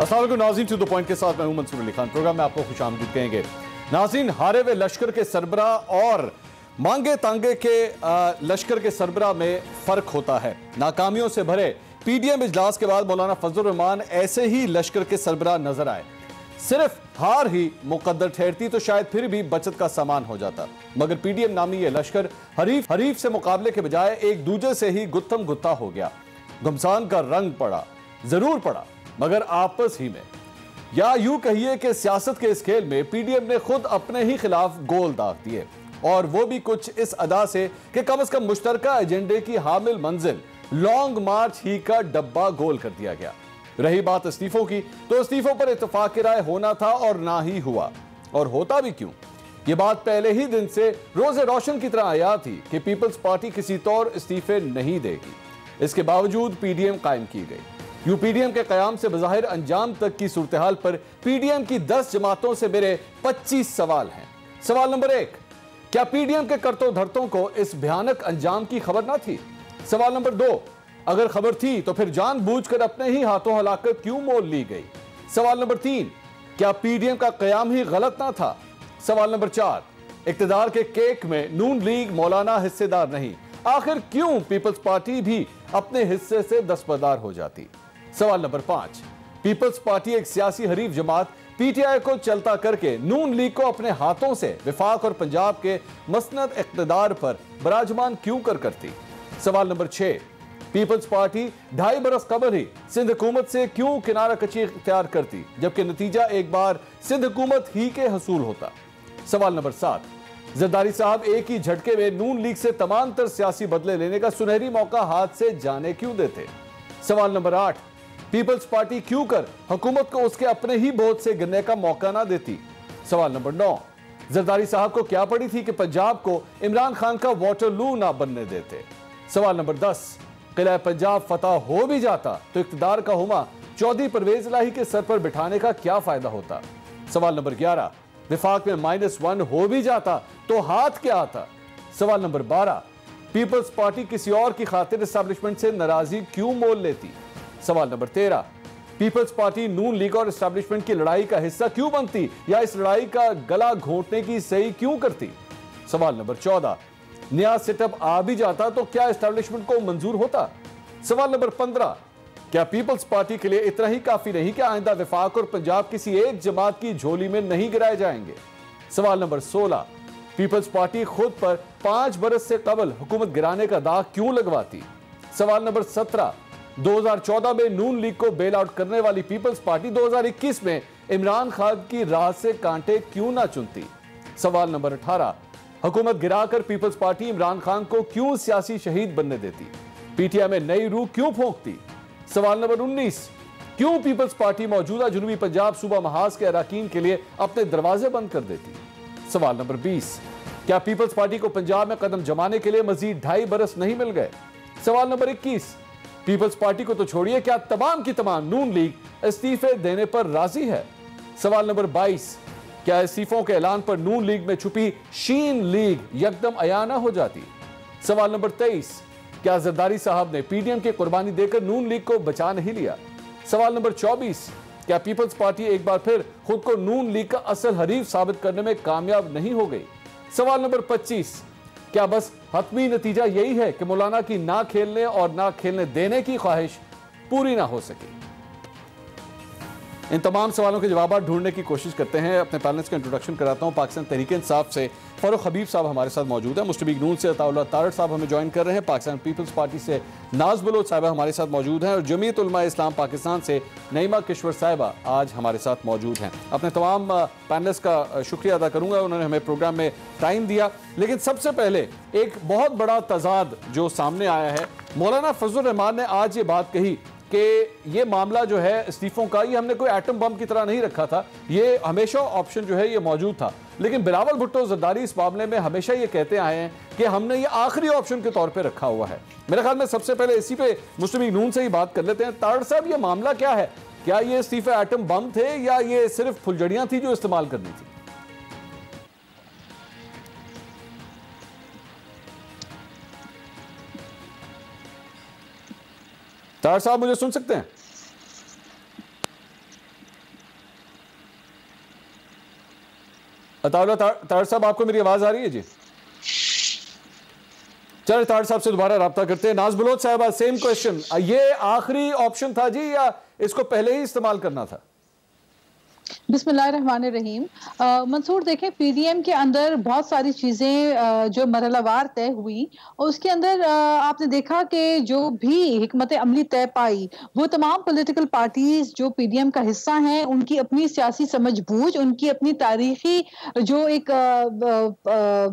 अस्सलाम वालेकुम नाज़रीन, टू द पॉइंट के साथ मैं हूं मंसूर अली खान। प्रोग्राम में आपको खुशामदीद कहेंगे। नाज़रीन, हारे हुए लश्कर के सरबरा और मांगे तांगे के लश्कर के सरबरा में फर्क होता है। नाकामियों से भरे पीडीएम इजलास के बाद मौलाना फजलुर रहमान ऐसे ही लश्कर के सरबरा नजर आए। सिर्फ हार ही मुकद्दर ठहरती तो शायद फिर भी बचत का सामान हो जाता, मगर पीडीएम नामी ये लश्कर हरीफ से मुकाबले के बजाय एक दूजे से ही गुत्थम गुत्ता हो गया। घमसान का रंग पड़ा, जरूर पड़ा, मगर आपस ही में। या यूं कहिए कि सियासत के इस खेल में पीडीएम ने खुद अपने ही खिलाफ गोल दाग दिए, और वो भी कुछ इस अदा से कि कम से कम मुश्तरका एजेंडे की हामिल मंजिल लॉन्ग मार्च ही का डब्बा गोल कर दिया गया। रही बात इस्तीफों की, तो इस्तीफों पर इत्तेफाक की राय होना था और ना ही हुआ, और होता भी क्यों। ये बात पहले ही दिन से रोज़े रोशन की तरह आया थी कि पीपल्स पार्टी किसी तौर इस्तीफे नहीं देगी। इसके बावजूद पीडीएम कायम की गई। यूपीडीएम के कयाम से बज़ाहिर अंजाम तक की सूरत हाल पर पीडीएम की 10 जमातों से मेरे 25 सवाल हैं। सवाल नंबर 1, क्या पीडीएम के करतों धरतों को इस भयानक अंजाम की खबर ना थी? सवाल नंबर 2, अगर खबर थी तो फिर जानबूझकर अपने ही हाथों हलाकत क्यों मोल ली गई? सवाल नंबर 3, क्या पीडीएम का कयाम ही गलत ना था? सवाल नंबर 4, इक्तिदार के केक में नून लीग मौलाना हिस्सेदार नहीं, आखिर क्यों पीपल्स पार्टी भी अपने हिस्से से दस्तबरदार हो जाती? सवाल नंबर 5, पीपल्स पार्टी एक सियासी हरीफ जमात पीटीआई को चलता करके नून लीग को अपने हाथों से विफाक और पंजाब के मसनद इक्तिदार पर बराजमान क्यों करती? सवाल नंबर 6, पीपल्स पार्टी 2.5 बरस कबल ही सिंध हुकूमत से क्यों किनारा कशी इख्तियार करती, जबकि नतीजा एक बार सिंध हुकूमत ही के हसूल होता? सवाल नंबर 7, जरदारी साहब एक ही झटके में नून लीग से तमाम तर सियासी बदले लेने का सुनहरी मौका हाथ से जाने क्यों देते? सवाल नंबर 8, पीपल्स पार्टी क्यों कर हुकूमत को उसके अपने ही बोझ से गिरने का मौका ना देती? सवाल नंबर 9, जरदारी साहब को क्या पड़ी थी कि पंजाब को इमरान खान का वाटरलू ना बनने देते? सवाल नंबर 10, किला पंजाब फतह हो भी जाता तो इक्तिदार का हुमा चौधरी परवेज इलाही के सर पर बिठाने का क्या फायदा होता? सवाल नंबर 11, विफाक में -1 हो भी जाता तो हाथ क्या आता? सवाल नंबर 12, पीपल्स पार्टी किसी और की खातिर एस्टैब्लिशमेंट से नाराजगी क्यों मोल लेती? सवाल नंबर 13, पीपल्स पार्टी नून लीग और एस्टैब्लिशमेंट की लड़ाई का हिस्सा क्यों बनती या इस लड़ाई का गला घोंटने की सही क्यों करती? सवाल नंबर 14, नया सेटअप आ भी जाता तो क्या एस्टैब्लिशमेंट को मंजूर होता? सवाल नंबर 15, क्या पीपल्स पार्टी के लिए इतना ही काफी नहीं कि आइंदा विफाक और पंजाब किसी एक जमात की झोली में नहीं गिराए जाएंगे? सवाल नंबर 16, पीपल्स पार्टी खुद पर 5 बरस से कबल हुकूमत गिराने का दाग क्यों लगवाती? सवाल नंबर 17, 2014 में नून लीग को बेल आउट करने वाली पीपल्स पार्टी 2021 में इमरान खान की राह से कांटे क्यों ना चुनती? सवाल नंबर 18, हुकूमत गिराकर पीपल्स पार्टी इमरान खान को क्यों सियासी शहीद बनने देती? पीटीआई में नई रूह क्यों फूंकती? सवाल नंबर 19, क्यों पीपल्स पार्टी मौजूदा जनूबी पंजाब सूबा महाज के अराकीन के लिए अपने दरवाजे बंद कर देती? सवाल नंबर 20, क्या पीपल्स पार्टी को पंजाब में कदम जमाने के लिए मजीद 2.5 बरस नहीं मिल गए? सवाल नंबर 21, पीपल्स पार्टी को तो छोड़िए, क्या तमाम की तमाम नून लीग इस्तीफे देने पर राजी है? सवाल नंबर 22, क्या इस्तीफों के ऐलान पर नून लीग में छुपी शीन लीग यकदम अया ना हो जाती? सवाल नंबर 23, क्या जरदारी साहब ने पीडीएम की कुर्बानी देकर नून लीग को बचा नहीं लिया? सवाल नंबर 24, क्या पीपल्स पार्टी एक बार फिर खुद को नून लीग का असल हरीफ साबित करने में कामयाब नहीं हो गई? सवाल नंबर 25, क्या बस हतमी नतीजा यही है कि मौलाना की ना खेलने और ना खेलने देने की ख्वाहिश पूरी ना हो सकी? इन तमाम सवालों के जवाब ढूंढने की कोशिश करते हैं। अपने पैनलिस्ट का इंट्रोडक्शन कराता हूं। पाकिस्तान तहरीक इंसाफ से फारूक हबीब साहब हमारे साथ मौजूद हैं। मुस्लिम लीग नून से अताउल्लाह तारड़ साहब हमें ज्वाइन कर रहे हैं। पाकिस्तान पीपल्स पार्टी से नाज बलोच साहिबा हमारे साथ मौजूद हैं, और जमीयत उलमा इस्लाम पाकिस्तान से नईमा किश्वर साहिबा आज हमारे साथ मौजूद हैं। अपने तमाम पैनलिस्ट का शुक्रिया अदा करूंगा, उन्होंने हमें प्रोग्राम में टाइम दिया। लेकिन सबसे पहले एक बहुत बड़ा तजाद जो सामने आया है, मौलाना फजलुर रहमान ने आज ये बात कही कि ये मामला जो है इस्तीफों का, ये हमने कोई एटम बम की तरह नहीं रखा था, ये हमेशा ऑप्शन जो है ये मौजूद था। लेकिन बिलावल भुट्टो जरदारी इस मामले में हमेशा ये कहते आए हैं कि हमने ये आखिरी ऑप्शन के तौर पे रखा हुआ है। मेरे ख्याल में सबसे पहले इसी पे मुस्लिम लीग नून से ही बात कर लेते हैं। तारड़ साहब, ये मामला क्या है? क्या ये इस्तीफे एटम बम थे या ये सिर्फ फुलझड़ियां थी जो इस्तेमाल करनी थी? तारड़ साहब मुझे सुन सकते हैं? अताउल्लाह तार साहब, आपको मेरी आवाज आ रही है जी? चलो तार साहब से दोबारा राब्ता करते हैं। नाज बलोच साहब, सेम क्वेश्चन, ये आखिरी ऑप्शन था जी या इसको पहले ही इस्तेमाल करना था? बिस्मिल्लाहिर्रहमानिर्रहीम। मंसूर देखें, पीडीएम के अंदर बहुत सारी चीजें जो मरहलावार तय हुई और उसके अंदर आपने देखा कि जो भी हिकमत अमली तय पाई वो तमाम पॉलिटिकल पार्टीज जो पीडीएम का हिस्सा हैं उनकी अपनी सियासी समझबूझ, उनकी अपनी तारीखी जो एक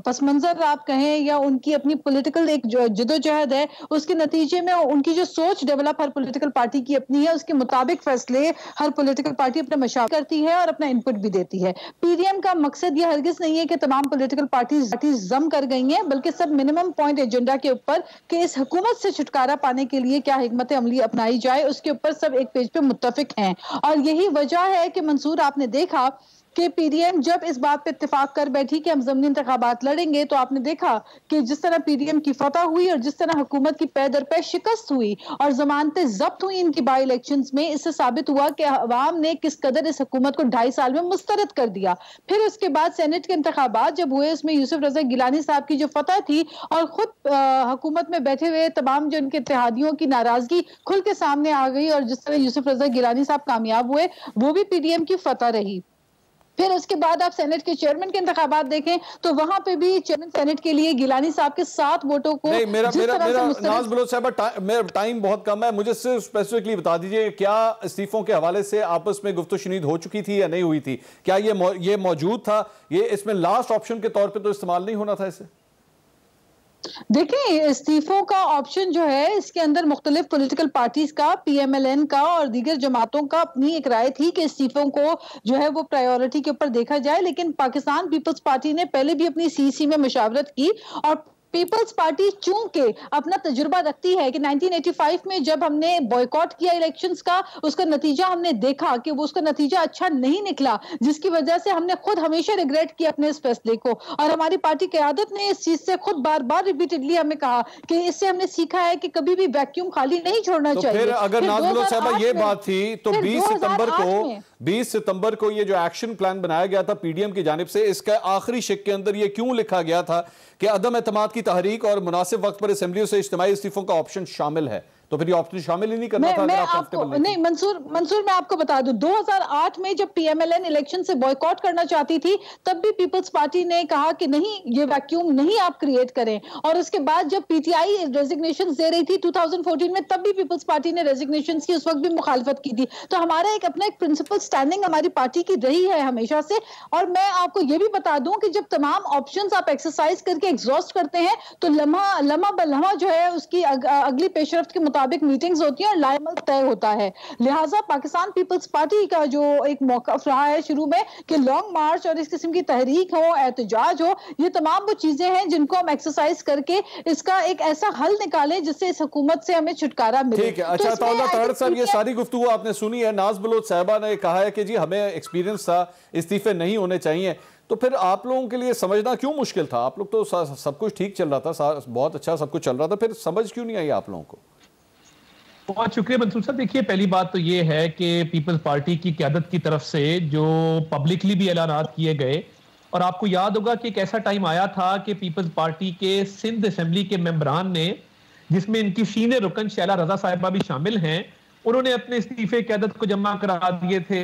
पस मंजर आप कहें या उनकी अपनी पॉलिटिकल एक जदोजहद है, उसके नतीजे में उनकी जो सोच डेवलप हर पॉलिटिकल पार्टी की अपनी है, उसके मुताबिक फैसले हर पॉलिटिकल पार्टी अपने मशावरा करती है और अपना इनपुट भी देती है। पीडीएम का मकसद यह हरगिज नहीं है कि तमाम पॉलिटिकल पार्टीज जम कर गई हैं, बल्कि सब मिनिमम पॉइंट एजेंडा के ऊपर कि इस हुकूमत से छुटकारा पाने के लिए क्या हिकमत अमली अपनाई जाए, उसके ऊपर सब एक पेज पे मुत्तफिक हैं। और यही वजह है कि मंसूर आपने देखा कि पीडीएम जब इस बात पे इत्तेफाक कर बैठी कि हम ज़मीनी इंतखाबात लड़ेंगे, तो आपने देखा कि जिस तरह पीडीएम की फतह हुई और जिस तरह हुकूमत की पै दर पे शिकस्त हुई और जमानतें जब्त हुई इनकी बाई इलेक्शंस में, इससे साबित हुआ कि अवाम ने किस कदर इस हुकूमत को 2.5 साल में मुस्तरद कर दिया। फिर उसके बाद सेनेट के इंतखाबात जब हुए, उसमें यूसुफ रजा गिलानी साहब की जो फतह थी और खुद हुकूमत में बैठे हुए तमाम जो उनके इत्तेहादियों की नाराजगी खुल के सामने आ गई और जिस तरह यूसुफ रजा गिलानी साहब कामयाब हुए, वो भी पीडीएम की फतह रही। फिर उसके बाद आप सेनेट के चेयरमैन के इंतखाबात देखें तो वहां पे भी चेयरमैन सेनेट के लिए गिलानी साहब के 7 वोटों को नहीं, मेरा नाज बलोच साहब, मेरा टाइम बहुत कम है, मुझे सिर्फ स्पेसिफिकली बता दीजिए क्या इस्तीफों के हवाले से आपस में गुफ्तगू हो चुकी थी या नहीं हुई थी? क्या ये मौजूद था? ये इसमें लास्ट ऑप्शन के तौर पर तो इस्तेमाल नहीं होना था इसे? देखिए, इस्तीफों का ऑप्शन जो है इसके अंदर मुख्तलिफ पॉलिटिकल पार्टीज का, पीएमएलएन का और दीगर जमातों का अपनी एक राय थी कि इस्तीफों को जो है वो प्रायोरिटी के ऊपर देखा जाए, लेकिन पाकिस्तान पीपल्स पार्टी ने पहले भी अपनी सीसी में मुशावरत की और पीपल्स पार्टी चूंकि अपना तजुर्बा रखती है कि 1985 में जब हमने बॉयकॉट किया इलेक्शंस का, उसका नतीजा हमने देखा कि वो उसका नतीजा अच्छा नहीं निकला, जिसकी वजह से हमने खुद हमेशा रिग्रेट किया अपने इस फैसले को और हमारी पार्टी क़यादत ने इस चीज से खुद बार बार रिपीटेडली हमें कहा कि इससे हमने सीखा है कि कभी भी वैक्यूम खाली नहीं छोड़ना चाहिए। फिर अगर नाज बलोच साहब ये बात थी तो 20 सितंबर को ये जो एक्शन प्लान बनाया गया था पीडीएम की जानिब से, इसका आखिरी शिक के अंदर ये क्यों लिखा गया था कि अदम एतमाद की तहरीक और मुनासिब वक्त पर असेंबलियों से इज्तिमाई इस्तीफों का ऑप्शन शामिल है? तो फिर ये ऑप्शन शामिल ही नहीं करना था। मैं आपको नहीं मंसूर मैं आपको बता दूं, 2008 में जब पीएमएलएन इलेक्शन से बॉयकॉट करना चाहती थी तब भी पीपल्स पार्टी ने कहा कि नहीं, ये वैक्यूम नहीं आप क्रिएट करें, और उसके बाद जब पीटीआई रेजिग्नेशन दे रही थी 2014 में, तब भी पीपल्स पार्टी ने रेजिग्नेशन की उस वक्त भी मुखालफत की थी। तो हमारा एक अपना एक प्रिंसिपल स्टैंडिंग हमारी पार्टी की रही है हमेशा से। और मैं आपको ये भी बता दूं कि जब तमाम ऑप्शंस आप एक्सरसाइज करके एग्जॉस्ट करते हैं तो लम्हा ब लम्हा जो है उसकी अगली पेशरफ्त के मुताबिक मीटिंग्स होती है और लाएमल तय होता है। लिहाजा पाकिस्तान पीपल्स पार्टी का जो एक मौक़िफ़ रहा है शुरू में कि लॉन्ग मार्च और इस किस्म की तहरीक हो, एहतजाज हो, ये तमाम वो चीजें हैं जिनको हम एक्सरसाइज करके इसका एक ऐसा हल निकालें जिससे इस हुकूमत से हमें छुटकारा मिले। ठीक है, अच्छा अताउल्लाह तारड़ साहब, ये सारी गुफ्तगू आपने सुनी है। नाज बलोच साहिबा ने कहा है कि जी हमें एक्सपीरियंस था, इस्तीफे नहीं होने चाहिए, तो फिर आप लोगों के लिए समझना क्यों मुश्किल था? आप लोग तो सब कुछ ठीक चल रहा था, बहुत अच्छा सब कुछ चल रहा था, फिर समझ क्यों नहीं आई आप लोगों को? बहुत शुक्रिया मंसूर साहब। देखिए, पहली बात तो ये है कि पीपल्स पार्टी की क़यादत की तरफ से जो पब्लिकली भी ऐलानात किए गए, और आपको याद होगा कि एक ऐसा टाइम आया था कि पीपल्स पार्टी के सिंध असेंबली के मेंबरान ने, जिसमें इनकी सीनियर रुकन शैला रजा साहिबा भी शामिल हैं, उन्होंने अपने इस्तीफे क़यादत को जमा करा दिए थे।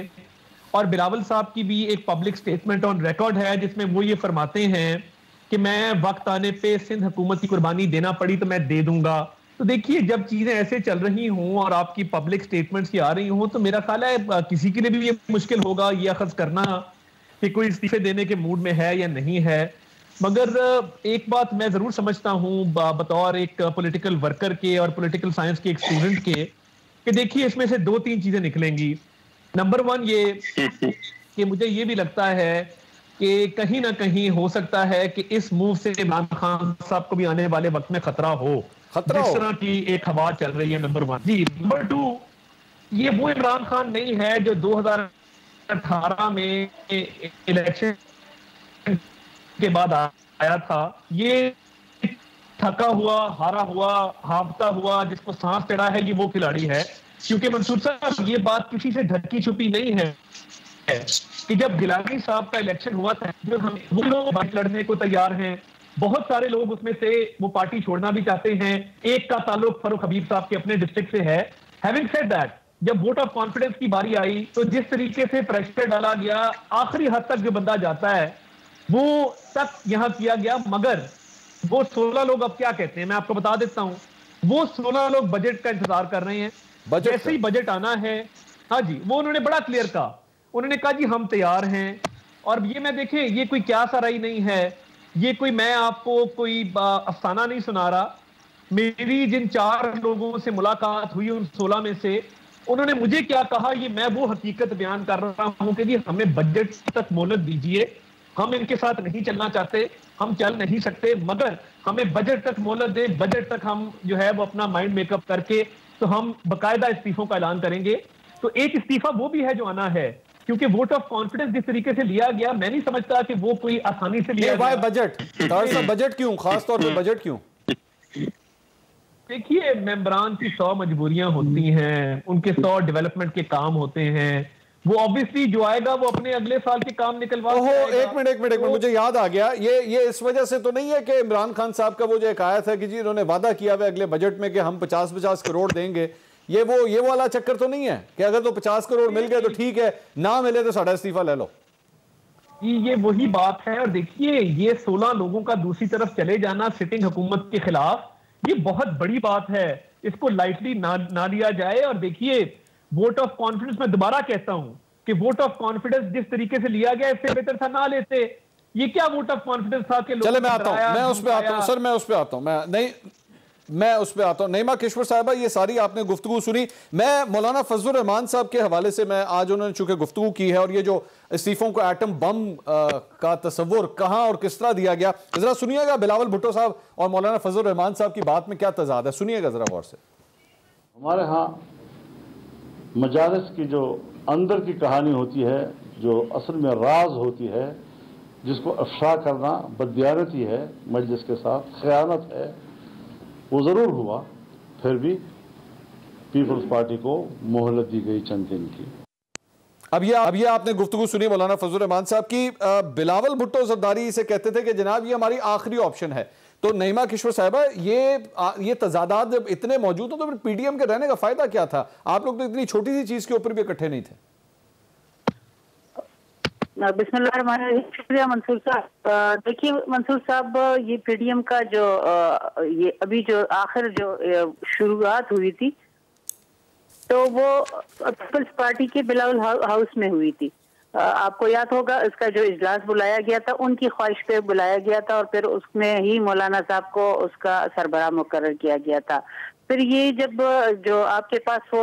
और बिलावल साहब की भी एक पब्लिक स्टेटमेंट ऑन रिकॉर्ड है जिसमें वो ये फरमाते हैं कि मैं वक्त आने पे सिंध हुकूमत की कुर्बानी देना पड़ी तो मैं दे दूंगा। तो देखिए, जब चीजें ऐसे चल रही हों और आपकी पब्लिक स्टेटमेंट्स की आ रही हों तो मेरा ख्याल है किसी के लिए भी ये मुश्किल होगा ये अखज़ करना कि कोई इस्तीफे देने के मूड में है या नहीं है। मगर एक बात मैं जरूर समझता हूँ बतौर एक पॉलिटिकल वर्कर के और पॉलिटिकल साइंस के एक स्टूडेंट के, कि देखिए इसमें से 2-3 चीजें निकलेंगी। नंबर 1 ये कि मुझे ये भी लगता है कि कहीं ना कहीं हो सकता है कि इस मूव से इमरान खान साहब को भी आने वाले वक्त में खतरा हो, जिस तरह की एक हवा चल रही है। नंबर 1 जी। नंबर 2, ये वो इमरान खान नहीं है जो 2018 में इलेक्शन के बाद आया था। ये थका हुआ, हारा हुआ, हाफता हुआ, जिसको सांस चढ़ा है, ये वो खिलाड़ी है। क्योंकि मंसूर साहब, ये बात किसी से ढकी छुपी नहीं है है कि जब गिलानी साहब का इलेक्शन हुआ था, जो हम वो लोग बाइट लड़ने को तैयार हैं, बहुत सारे लोग उसमें से वो पार्टी छोड़ना भी चाहते हैं। एक का ताल्लुक फारूक हबीब साहब के अपने डिस्ट्रिक्ट से है। हैविंग सेड दैट, जब वोट ऑफ कॉन्फिडेंस की बारी आई तो जिस तरीके से प्रेशर डाला गया, आखिरी हद तक जो बंदा जाता है वो तक यहां किया गया। मगर वो 16 लोग अब क्या कहते हैं मैं आपको बता देता हूं। वो 16 लोग बजट का इंतजार कर रहे हैं। जैसे ही बजट आना है, हाँ जी, वो उन्होंने बड़ा क्लियर कहा। उन्होंने कहा जी हम तैयार हैं। और ये मैं देखें, ये कोई क्या सराई नहीं है, ये कोई मैं आपको कोई अफसाना नहीं सुना रहा। मेरी जिन 4 लोगों से मुलाकात हुई उन 16 में से, उन्होंने मुझे क्या कहा, ये मैं वो हकीकत बयान कर रहा हूं कि जी हमें बजट तक मोहलत दीजिए, हम इनके साथ नहीं चलना चाहते, हम चल नहीं सकते, मगर हमें बजट तक मोहलत दें। बजट तक हम जो है वो अपना माइंड मेकअप करके तो हम बाकायदा इस्तीफों का ऐलान करेंगे। तो एक इस्तीफा वो भी है जो आना है, क्योंकि वोट ऑफ कॉन्फिडेंस जिस तरीके से लिया गया, मैं नहीं समझता कि वो कोई आसानी से लिया गया। बजट बजट क्यों, खास तौर पे बजट क्यों? देखिए, मेंबरान की 100 मजबूरियां होती हैं, उनके 100 डेवलपमेंट के काम होते हैं। वो ऑब्वियसली जो आएगा वो अपने अगले साल के काम निकलवा। एक मिनट मुझे याद आ गया, ये इस वजह से तो नहीं है कि इमरान खान साहब का वो जो एक आया था कि जी इन्होंने वादा किया हुआ अगले बजट में कि हम 50-50 करोड़ देंगे, ये वाला चक्कर तो नहीं है कि अगर तो 50 करोड़ मिल गए तो ठीक है, ना मिले तो साड़ा इस्तीफा ले लो? ये वही बात है। और देखिए, ये 16 लोगों का दूसरी तरफ चले जाना सिटिंग हुकूमत के खिलाफ, ये बहुत बड़ी बात है, इसको लाइटली ना लिया जाए। और देखिए, वोट ऑफ कॉन्फिडेंस, मैं दोबारा कहता हूं कि वोट ऑफ कॉन्फिडेंस जिस तरीके से लिया गया, इससे बेहतर था ना लेते। ये क्या वोट ऑफ कॉन्फिडेंस था कि चले मैं आता हूं, मैं उस पे आता हूं सर, मैं उस पे आता हूं, मैं उस पे आता हूं। नईमा किश्वर साहिबा, ये सारी आपने गुफ्तगू सुनी। मैं मौलाना फजलुर रहमान साहब के हवाले से, मैं आज उन्होंने चूंकि गुफ्तगू की है और ये जो इस्तीफों को एटम बम का तस्वुर कहां और किस तरह दिया गया, जरा सुनिएगा बिलावल भुट्टो साहब और मौलाना फजलुर रहमान साहब की बात में क्या तजाद है, सुनिएगा जरा गौर से। हमारे यहाँ मजालिस की जो अंदर की कहानी होती है, जो असल में राज होती है, जिसको अफशा करना बददियानती है, मजलिस के साथ खयानत है, वो ज़रूर हुआ। फिर भी पीपल्स पार्टी को मोहलत दी गई चंद दिन की। अब ये आपने गुफ्तगू सुनी मौलाना फजलुर रहमान साहब की। बिलावल भुट्टो जरदारी से कहते थे कि जनाब ये हमारी आखिरी ऑप्शन है। तो नईमा किश्वर साहिबा, ये तजादात जब इतने मौजूद हो तो फिर पीडीएम के रहने का फायदा क्या था? आप लोग तो इतनी छोटी सी चीज के ऊपर भी इकट्ठे नहीं थे। बिस्मिल्लाह, शुक्रिया मंसूर साहब। देखिए मंसूर साहब, ये पीडीएम का जो ये अभी जो आखिर जो शुरुआत हुई थी, तो वो पीपल्स पार्टी के बिलावल हाउस में हुई थी। आपको याद होगा, इसका जो इजलास बुलाया गया था उनकी ख्वाहिश पे बुलाया गया था और फिर उसमें ही मौलाना साहब को उसका सरबराह मुकर्रर किया गया था। फिर ये जब जो आपके पास वो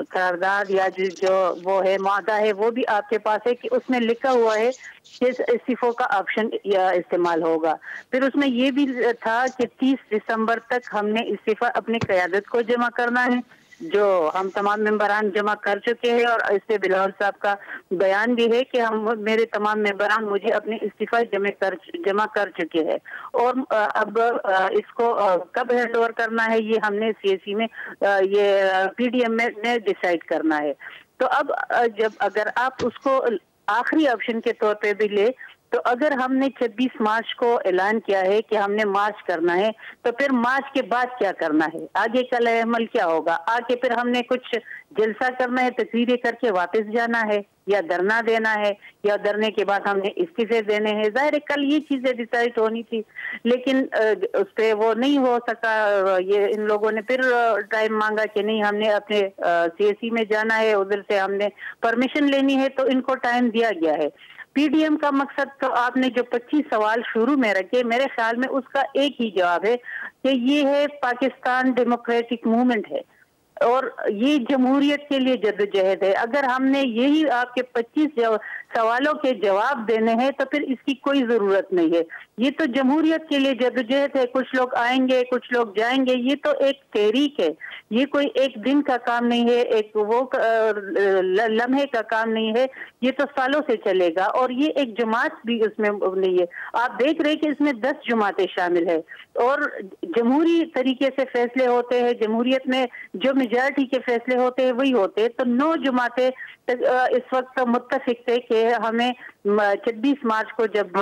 करारदाद या जो वो है मादा है, वो भी आपके पास है कि उसमें लिखा हुआ है कि इस्तीफों का ऑप्शन इस्तेमाल होगा। फिर उसमें ये भी था कि 30 दिसंबर तक हमने इस्तीफा अपनी क़यादत को जमा करना है, जो हम तमाम मेंबरान जमा कर चुके हैं। और इससे बिलावल साहब का बयान भी है कि मेरे तमाम मेंबरान मुझे अपने इस्तीफा जमा कर चुके हैं। और अब इसको कब हैंड ओवर करना है, ये हमने सीएसी में ये पीडीएम में डिसाइड करना है। तो अब जब अगर आप उसको आखिरी ऑप्शन के तौर पे भी ले, तो अगर हमने 26 मार्च को ऐलान किया है कि हमने मार्च करना है, तो फिर मार्च के बाद क्या करना है, आगे का अमल क्या होगा? आगे फिर हमने कुछ जलसा करना है, तकरीरें करके वापस जाना है, या धरना देना है, या धरने के बाद हमने इस्तीफे देने हैं? जाहिर है कल ये चीजें डिसाइड होनी थी, लेकिन उस पर वो नहीं हो सका। ये इन लोगों ने फिर टाइम मांगा कि नहीं, हमने अपने सीएसी में जाना है, उधर से हमने परमिशन लेनी है, तो इनको टाइम दिया गया है। पीडीएम का मकसद, तो आपने जो 25 सवाल शुरू में रखे, मेरे ख्याल में उसका एक ही जवाब है कि ये है पाकिस्तान डेमोक्रेटिक मूवमेंट है और ये जमहूरियत के लिए जद्दोजहद है। अगर हमने यही आपके 25 सवालों के जवाब देने हैं तो फिर इसकी कोई जरूरत नहीं है। ये तो जमहूरियत के लिए जद्दोजहद है। कुछ लोग आएंगे, कुछ लोग जाएंगे, ये तो एक तहरीक है, ये कोई एक दिन का काम नहीं है, एक वो लम्हे का काम नहीं है, ये तो सालों से चलेगा। और ये एक जमात भी उसमें नहीं है। आप देख रहे हैं कि इसमें 10 जमातें शामिल है और जमहूरी तरीके से फैसले होते हैं। जमहूरियत में जो मेजॉरिटी के फैसले होते हैं वही होते हैं। तो 9 जमातें इस वक्त मुत्तफिक थे कि हमें 26 मार्च को जब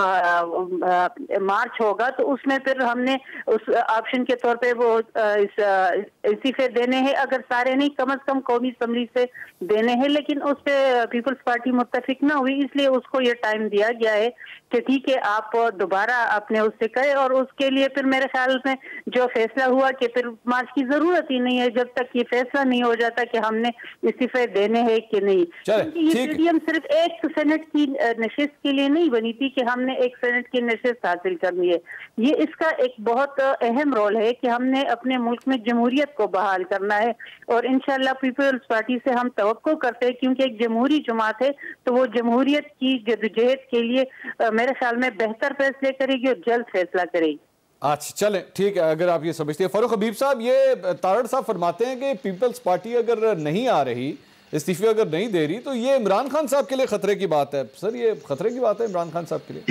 मार्च होगा तो उसमें फिर हमने उस ऑप्शन के तौर पे वो इस्तीफे देने हैं, अगर सारे नहीं कम से कम कौमी असम्बली से देने हैं, लेकिन उस पे पीपल्स पार्टी मुत्तफिक ना हुई, इसलिए उसको ये टाइम दिया गया है कि ठीक है आप दोबारा अपने उससे करें। और उसके लिए फिर मेरे ख्याल में जो फैसला हुआ कि फिर मार्च की जरूरत ही नहीं है जब तक ये फैसला नहीं हो जाता कि हमने इस्तीफे देने हैं कि नहीं। ये पीडीएम सिर्फ एक सेनेट की नशिस्त के लिए नहीं बनी थी कि हमने एक सेनेट की नशिस्त हासिल करनी है, ये इसका एक बहुत अहम रोल है कि हमने अपने मुल्क में जमहूरियत को बहाल करना है। और इंशाल्लाह पीपल्स पार्टी से हम तवक्को करते हैं, क्योंकि एक जमहूरी जमात है तो वो जमहूरियत की जदोजहद के लिए मेरे ख्याल में बेहतर फैसले करेगी और जल्द फैसला करेगी। अच्छा चलें ठीक है, अगर आप ये समझते हैं। फारूक हबीब साहब, ये तारड़ साहब फरमाते हैं कि पीपल्स पार्टी अगर नहीं आ रही, इस्तीफे अगर नहीं दे रही, तो ये इमरान खान साहब के लिए खतरे की बात है। सर ये खतरे की बात है इमरान खान साहब के लिए?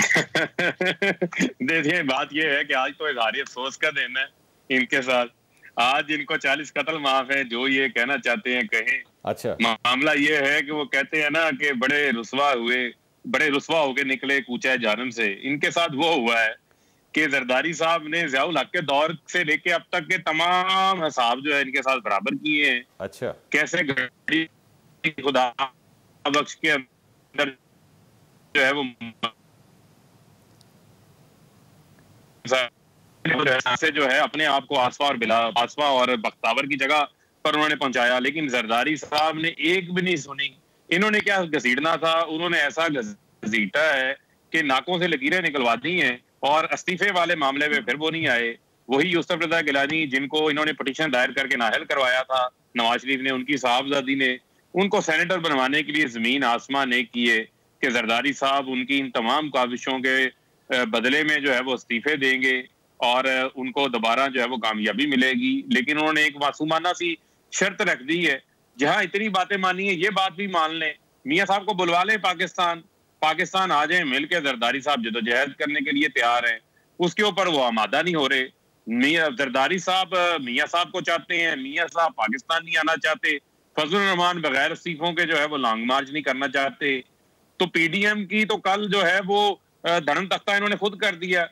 देखिए बात ये है कि आज तो इजहार अफसोस का दिन है इनके साथ। आज इनको 40 कत्ल माफ है, जो ये कहना चाहते हैं कहें। अच्छा, मामला ये है कि वो कहते हैं ना कि बड़े रुस्वा होके निकले कूचा जानम से। इनके साथ वो हुआ है कि जरदारी साहब ने ज़ियाउल हक के दौर से लेके अब तक के तमाम हिसाब जो है इनके साथ बराबर किए हैं। अच्छा, कैसे घड़ी खुदा बख्श के अंदर जो है वो से जो है अपने आप को आसफा और बख्तावर की जगह पर उन्होंने पहुंचाया, लेकिन जरदारी साहब ने एक भी नहीं सुनी। इन्होंने क्या घसीटना था, उन्होंने ऐसा घसीटा है कि नाकों से लकीरें निकलवा दी हैं। और इस्तीफे वाले मामले में फिर वो नहीं आए। वही यूसुफ रजा गिलानी जिनको इन्होंने पिटीशन दायर करके नाअहल करवाया था नवाज शरीफ ने, उनकी साहबजादी ने, उनको सेनेटर बनवाने के लिए जमीन आसमान एक किए कि जरदारी साहब उनकी इन तमाम काविशों के बदले में जो है वो इस्तीफे देंगे और उनको दोबारा जो है वो कामयाबी मिलेगी। लेकिन उन्होंने एक मासूमाना सी शर्त रख दी है, जहां इतनी बातें मानी है ये बात भी मान लें, मियाँ साहब को बुलवा लें पाकिस्तान आ जाए, मिलकर जरदारी साहब जदोजहद करने के लिए तैयार हैं। उसके ऊपर वो आमादा नहीं हो रहे। जरदारी साहब मियाँ साहब को चाहते हैं, मियाँ साहब पाकिस्तान नहीं आना चाहते। फजलुर रहमान बगैर इस्तीफों के जो है वो लॉन्ग मार्च नहीं करना चाहते। तो पीडीएम की तो कल जो है वो धर्म तख्ता इन्होंने खुद कर दिया।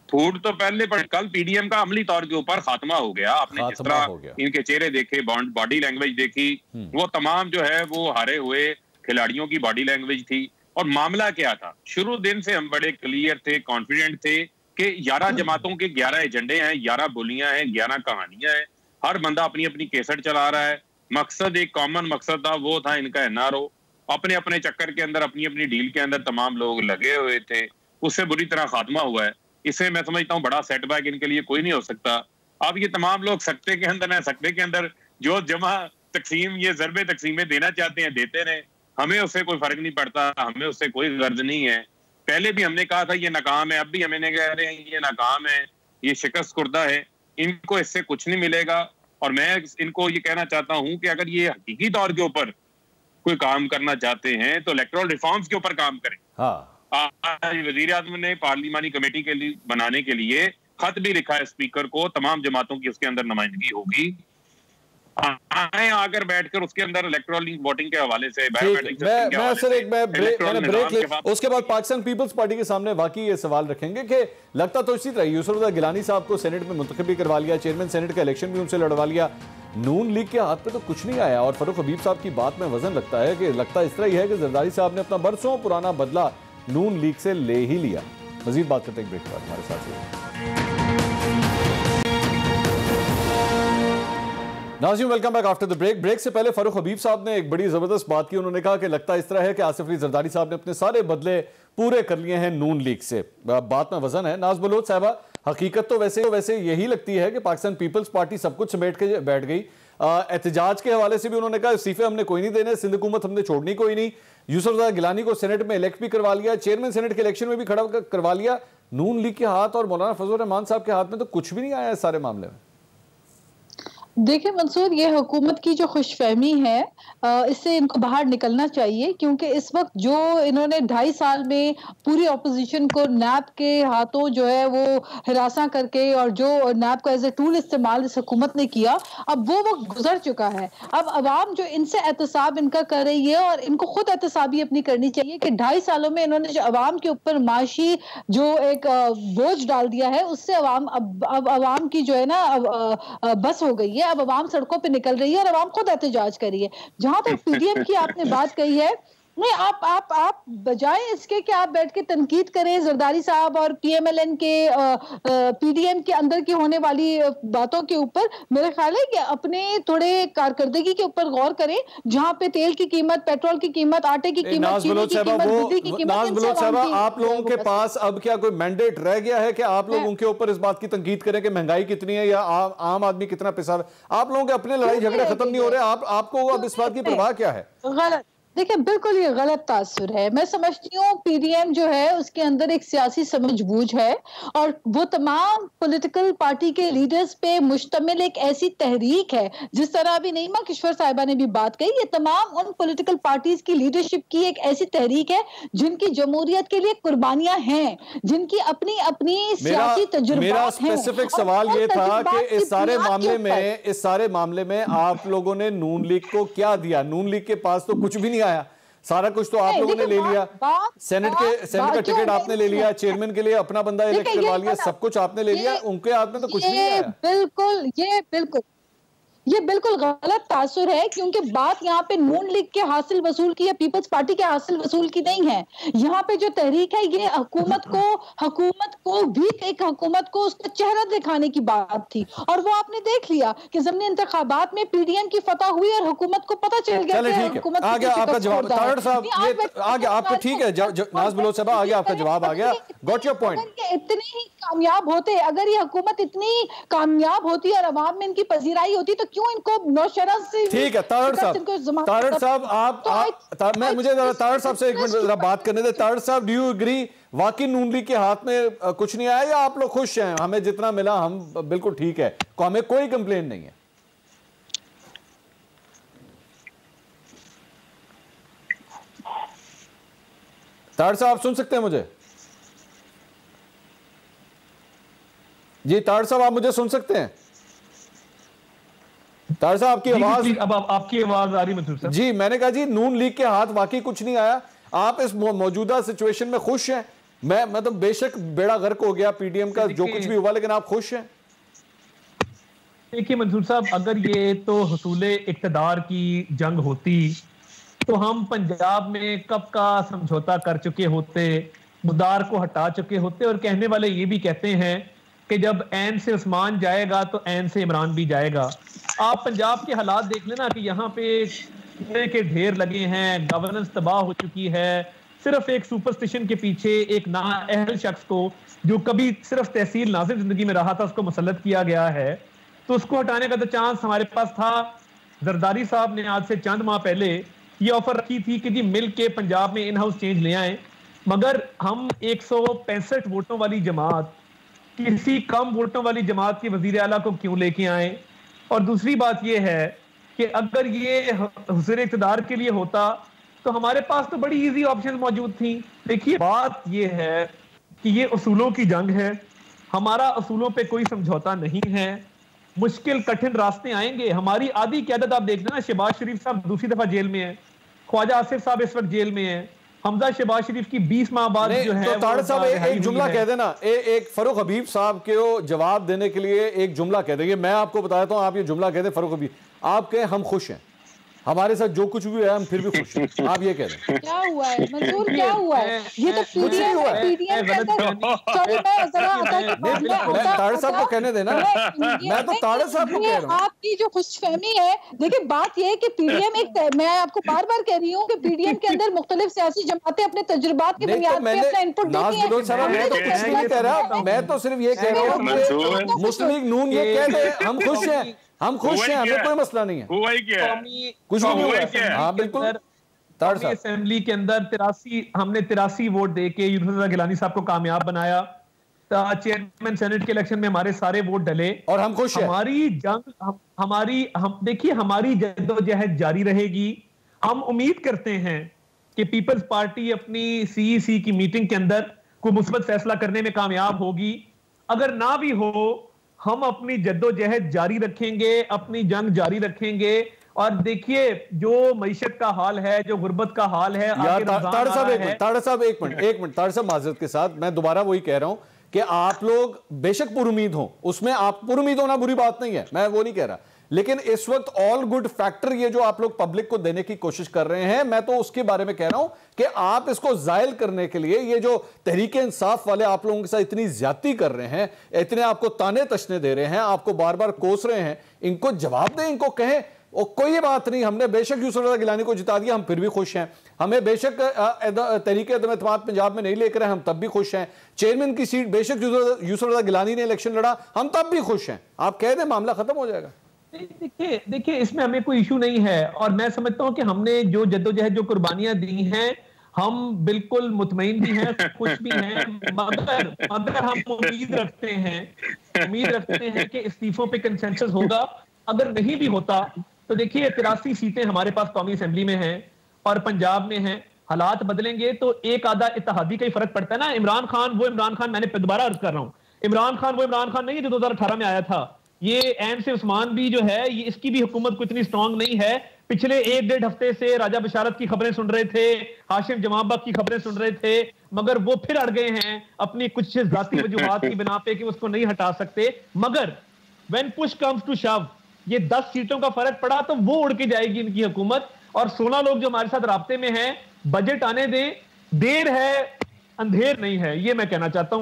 फूट तो पहले पर कल पीडीएम का अमली तौर के ऊपर खात्मा हो गया। आपने जिस तरह इनके चेहरे देखे, बॉडी लैंग्वेज देखी, वो तमाम जो है वो हारे हुए खिलाड़ियों की बॉडी लैंग्वेज थी। और मामला क्या था, शुरू दिन से हम बड़े क्लियर थे, कॉन्फिडेंट थे कि 11 जमातों के 11 एजेंडे हैं, 11 बोलियां हैं, 11 कहानियां हैं। हर बंदा अपनी अपनी केसट चला रहा है। मकसद एक कॉमन मकसद था, वो था इनका एनआरओ। अपने अपने चक्कर के अंदर, अपनी अपनी डील के अंदर तमाम लोग लगे हुए थे। उससे बुरी तरह खात्मा हुआ है। इससे मैं समझता हूँ बड़ा सेटबैक इनके लिए कोई नहीं हो सकता। अब ये तमाम लोग सकते के अंदर है, सकते के अंदर जो जमा तकसीम ये ज़रबे तकसीमें देना चाहते हैं देते रहे, हमें उससे कोई फर्क नहीं पड़ता, हमें उससे कोई गर्ज नहीं है। पहले भी हमने कहा था ये नाकाम है, अब भी हमें कह रहे हैं ये नाकाम है, ये शिकस्त खुर्दा है, इनको इससे कुछ नहीं मिलेगा। और मैं इनको ये कहना चाहता हूँ कि अगर ये हकीकी तौर के ऊपर कोई काम करना चाहते हैं तो इलेक्टोरल रिफॉर्म्स के ऊपर काम करें। आज वजीर आज़म ने पार्लिमानी कमेटी के लिए बनाने के लिए खत भी लिखा है स्पीकर को, तमाम जमातों की उसके अंदर नुमाइंदगी होगी, आए आकर बैठकर उसके अंदर इलेक्टोरल वोटिंग के हवाले से उसके बाद पाकिस्तान पीपल्स पार्टी के सामने वाकई ये सवाल रखेंगे कि लगता तो इसी तरह यूसुफ रजा गिलानी साहब को सेनेट में मुंतखब भी करवा लिया, चेयरमैन सेनेट का इलेक्शन भी उनसे लड़वा लिया, नून लीग के हाथ पे तो कुछ नहीं आया। और फारूक हबीब साहब की बात में वजन लगता है कि लगता इस तरह ही है कि जरदारी साहब ने अपना बरसों पुराना बदला नून लीग से ले ही लिया। मजीद बात करते हैं ब्रेक के बाद, हमारे साथ नाज़रीन, welcome back after the break से पहले फारूक हबीब साहब ने एक बड़ी जबरदस्त बात की। उन्होंने कहा कि लगता इस तरह है कि आसिफ अली जरदारी साहब ने अपने सारे बदले पूरे कर लिए हैं नून लीग से। बात में वजन है। नाज बलोच साहबा, हकीकत तो वैसे यही लगती है कि पाकिस्तान पीपल्स पार्टी सब कुछ समेट के बैठ गई। एहतजाज के हवाले से भी उन्होंने कहा इस्तीफे हमने कोई नहीं देने, सिंध हुकूमत हमने छोड़नी कोई नहीं। यूसुफ रजा गिलानी को सेनेट में इलेक्ट भी करवा लिया, चेयरमैन सेनेट के इलेक्शन में भी खड़ा करवा लिया। नून लीग के हाथ और मौलाना फजलुर रहमान साहब के हाथ में तो कुछ भी नहीं आया इस सारे मामले में। देखिए मंसूर, ये हुकूमत की जो खुशफहमी है, इससे इनको बाहर निकलना चाहिए, क्योंकि इस वक्त जो इन्होंने 2.5 साल में पूरी ऑपोजिशन को नैब के हाथों जो है वो हिरासा करके, और जो नैब को एज ए टूल इस्तेमाल इस हुकूमत ने किया, अब वो वक्त गुजर चुका है। अब अवाम जो इनसे एहतसाब इनका कर रही है, और इनको खुद एहतसाबी अपनी करनी चाहिए कि 2.5 सालों में इन्होंने जो अवाम के ऊपर माशी जो एक बोझ डाल दिया है, उससे अवाम अब अवाम की जो है ना बस हो गई है। अब अवाम सड़कों पे निकल रही है और अवाम खुद एहतजाज कर रही है। जहां तक पीडीएम की आपने बात कही है, नहीं, आप बजाय इसके कि आप बैठ के तनकीद करें जरदारी साहब और पीएमएलएन के पीडीएम के अंदर की होने वाली बातों के ऊपर, मेरा ख्याल है कि अपने थोड़े कारकर्दगी के ऊपर गौर करें, जहां पे तेल की कीमत, पेट्रोल की कीमत, आटे की कीमत, चीनी की कीमत, बिजली की कीमत। आप लोगों के पास अब क्या कोई मैंडेट रह गया है कि आप लोग उनके ऊपर इस बात की तनकीद करें कि महंगाई कितनी है या आम आदमी कितना पैसा? आप लोगों के अपने लड़ाई झगड़े खत्म नहीं हो रहे, आपको अब इस बात की परवाह क्या है? गलत, देखिए बिल्कुल ये गलत तासुर है। मैं समझती हूँ पीडीएम जो है उसके अंदर एक सियासी समझबूझ है, और वो तमाम पॉलिटिकल पार्टी के लीडर्स पे मुश्तमिल एक ऐसी तहरीक है, जिस तरह अभी नईमा किश्वर साहिबा ने भी बात कही, ये तमाम उन पॉलिटिकल पार्टीज की लीडरशिप की एक ऐसी तहरीक है जिनकी जमहूरियत के लिए कुर्बानियां हैं, जिनकी अपनी अपनी सियासी तजुर्बात हैं। मेरा स्पेसिफिक सवाल ये था कि इस सारे मामले में आप लोगों ने नून लीग को क्या दिया? नून लीग के पास तो कुछ भी नहीं आया, सारा कुछ तो आप लोगों ने ले लिया। सेनेट का टिकट आपने ले लिया, चेयरमैन के लिए अपना बंदा इलेक्ट करवा लिया, सब कुछ आपने ले लिया, उनके हाथ में तो कुछ नहीं आया। ये बिल्कुल गलत तासुर है, क्योंकि बात यहाँ पे नून लीग के हासिल वसूल की या पीपल्स पार्टी के हासिल वसूल की नहीं है। यहाँ पे जो तहरीक है ये हुकूमत को भी एक हुकूमत को उसका चेहरा दिखाने की बात थी, और वो आपने देख लिया कि ज़मनी इंतखाबात में पीडीएम की फतह हुई और हुकूमत को पता चल गया कि हुकूमत आ गया आपका जवाब। तारड़ साहब आ गया आपका, ठीक है नाज बलोच साहब आ गया आपका जवाब आ गया, गॉट योर पॉइंट। इतने ही कामयाब होते, अगर ये हुकूमत इतनी कामयाब होती और अवाम में इनकी पजीराई होती, तो क्यों इनको नौशरा से? ठीक है तारड़ साहब आप मुझे तारड़ साहब से एक मिनट जरा बात करने दे। तारड़ साहब, डू यू एग्री वाकई नून लीग के हाथ में कुछ नहीं आया, या आप लोग खुश हैं? हमें जितना मिला हम बिल्कुल ठीक है, हमें कोई कंप्लेन नहीं है। तारड़ साहब आप सुन सकते हैं मुझे? जी तारड़ साहब आप मुझे सुन सकते हैं? तारड़ साहब आपकी आवाज, अब आपकी आवाज आ रही है जी। मैंने कहा जी नून लीग के हाथ वाकई कुछ नहीं आया, आप इस मौजूदा सिचुएशन में खुश हैं? मैं मतलब बेशक बेड़ा गर्क हो गया पीडीएम का, जो कुछ भी हुआ, लेकिन आप खुश हैं? देखिए मंसूर साहब, अगर ये तो हुसूले इक्तदार की जंग होती तो हम पंजाब में कब का समझौता कर चुके होते, मुदार को हटा चुके होते, और कहने वाले ये भी कहते हैं कि जब ऐन से उस्मान जाएगा तो ऐन से इमरान भी जाएगा। आप पंजाब के हालात देख लेना कि यहाँ पे कूड़े के ढेर लगे हैं, गवर्नेंस तबाह हो चुकी है, सिर्फ एक सुपरस्टिशन के पीछे एक नाअहल शख्स को जो कभी सिर्फ तहसील नाज़िर जिंदगी में रहा था उसको मुसल्लत किया गया है, तो उसको हटाने का तो चांस हमारे पास था। जरदारी साहब ने आज से चंद माह पहले ये ऑफर रखी थी कि जी मिल के पंजाब में इन हाउस चेंज ले आए, मगर हम 165 वोटों वाली जमात किसी कम वोटों वाली जमात के वजीर आला को क्यों लेके आए? और दूसरी बात यह है कि अगर ये हुज़ूर इक़्तिदार के लिए होता तो हमारे पास तो बड़ी इजी ऑप्शन मौजूद थी। देखिए बात यह है कि ये उसूलों की जंग है, हमारा उसूलों पे कोई समझौता नहीं है, मुश्किल कठिन रास्ते आएंगे। हमारी आधी क़यादत आप देख लेना, शहबाज शरीफ साहब दूसरी दफा जेल में है, ख्वाजा आसिफ साहब इस वक्त जेल में है, हमजा शहबाज शरीफ की 20 माह बाद जो है, तो तारड़ साहब एक जुमला कह देना, एक फरूक हबीब साहब के जवाब देने के लिए एक जुमला कह देंगे। मैं आपको बताता हूं, आप ये जुमला कहते फरूक हबीब, आप कहें हम खुश हैं, हमारे साथ जो कुछ भी है हम फिर भी खुश हैं, आप ये कह दें। क्या हुआ है मंसूर, क्या हुआ है? ये तो पीडीएम तारड़ साहब को कहने देना, मैं तो तारड़ साहब को कह रहा हूं। आपकी जो खुशफहमी है, देखिए बात ये है कि पीडीएम एक, मैं आपको बार बार कह रही हूँ कि पीडीएम के अंदर मुख्तलिफ सियासी जमातें अपने तजुर्बात की बुनियाद पे अपना इनपुट देती हैं। मैं तो कुछ नहीं कह रहा, मैं तो सिर्फ ये कह रहा हूँ कि मुस्लिम लीग नून ये कह दे हम खुश हैं, हम खुश हैं, हमें कोई मसला नहीं है, कुछ भी नहीं हुआ। हाँ बिल्कुल। असेंबली के अंदर 83 हमने 83 वोट देके यूनुस रज़ा गिलानी साहब को कामयाब बनाया। चेयरमैन सेनेट के इलेक्शन में हमारे सारे वोट डले और हम खुश हैं। हमारी जंग हम देखिए हमारी जद्दोजहद जारी रहेगी। हम उम्मीद करते हैं कि पीपल्स पार्टी अपनी सीईसी की मीटिंग के अंदर कोई मुस्बत फैसला करने में कामयाब होगी। अगर ना भी हो, हम अपनी जद्दोजहद जारी रखेंगे, अपनी जंग जारी रखेंगे। और देखिए जो मईशत का हाल है, जो गुर्बत का हाल है, ताड़ साहब एक मिनट ताड़ साहब, माजरत के साथ मैं दोबारा वही कह रहा हूं कि आप लोग बेशक पुरुमीद हो, उसमें आप पुरुमीद होना बुरी बात नहीं है, मैं वो नहीं कह रहा, लेकिन इस वक्त ऑल गुड फैक्टर ये जो आप लोग पब्लिक को देने की कोशिश कर रहे हैं, मैं तो उसके बारे में कह रहा हूं कि आप इसको जायल करने के लिए ये जो तहरीके इंसाफ वाले आप लोगों के साथ इतनी ज्यादती कर रहे हैं, इतने आपको ताने तशने दे रहे हैं, आपको बार बार कोस रहे हैं, इनको जवाब दें, इनको कहें और कोई बात नहीं, हमने बेशक यूसुफ रज़ा गिलानी को जिता दिया, हम फिर भी खुश हैं, हमें बेशक तहरीक अदम-ए-एतमाद पंजाब में नहीं लेकर हम तब भी खुश हैं, चेयरमैन की सीट बेशक यूसुफ रज़ा गिलानी ने इलेक्शन लड़ा, हम तब भी खुश हैं। आप कह दें मामला खत्म हो जाएगा। देखिए इसमें हमें कोई इशू नहीं है और मैं समझता हूं कि हमने जो जद्दोजहद, जो कुर्बानियां दी हैं, हम बिल्कुल मुतमईन भी हैं, खुश भी हैं, मगर हम उम्मीद रखते हैं कि इस्तीफों पे कंसेंसस होगा। अगर नहीं भी होता तो देखिए 83 सीटें हमारे पास कौमी असेंबली में हैं और पंजाब में हैं, हालात बदलेंगे तो एक आधा इत्तेहादी का ही फर्क पड़ता है ना। इमरान खान, मैंने दोबारा अर्ज कर रहा हूं, इमरान खान वो इमरान खान नहीं है जो 2018 में आया था। ये एम से उस्मान भी जो है, ये इसकी भी हुकूमत को इतनी स्ट्रांग नहीं है। पिछले 1-1.5 हफ्ते से राजा बशारत की खबरें सुन रहे थे, हाशिम जमाबक की खबरें सुन रहे थे, मगर वो फिर अड़ गए हैं अपनी कुछ जाती वजूहात की बिना पे कि उसको नहीं हटा सकते। मगर व्हेन पुश कम्स टू शव, ये 10 सीटों का फर्क पड़ा तो वो उड़ के जाएगी इनकी हुकूमत। और 16 लोग जो हमारे साथ राब्ते में हैं, बजट आने दें, देर है अंधेर नहीं है, ये मैं कहना चाहता हूं।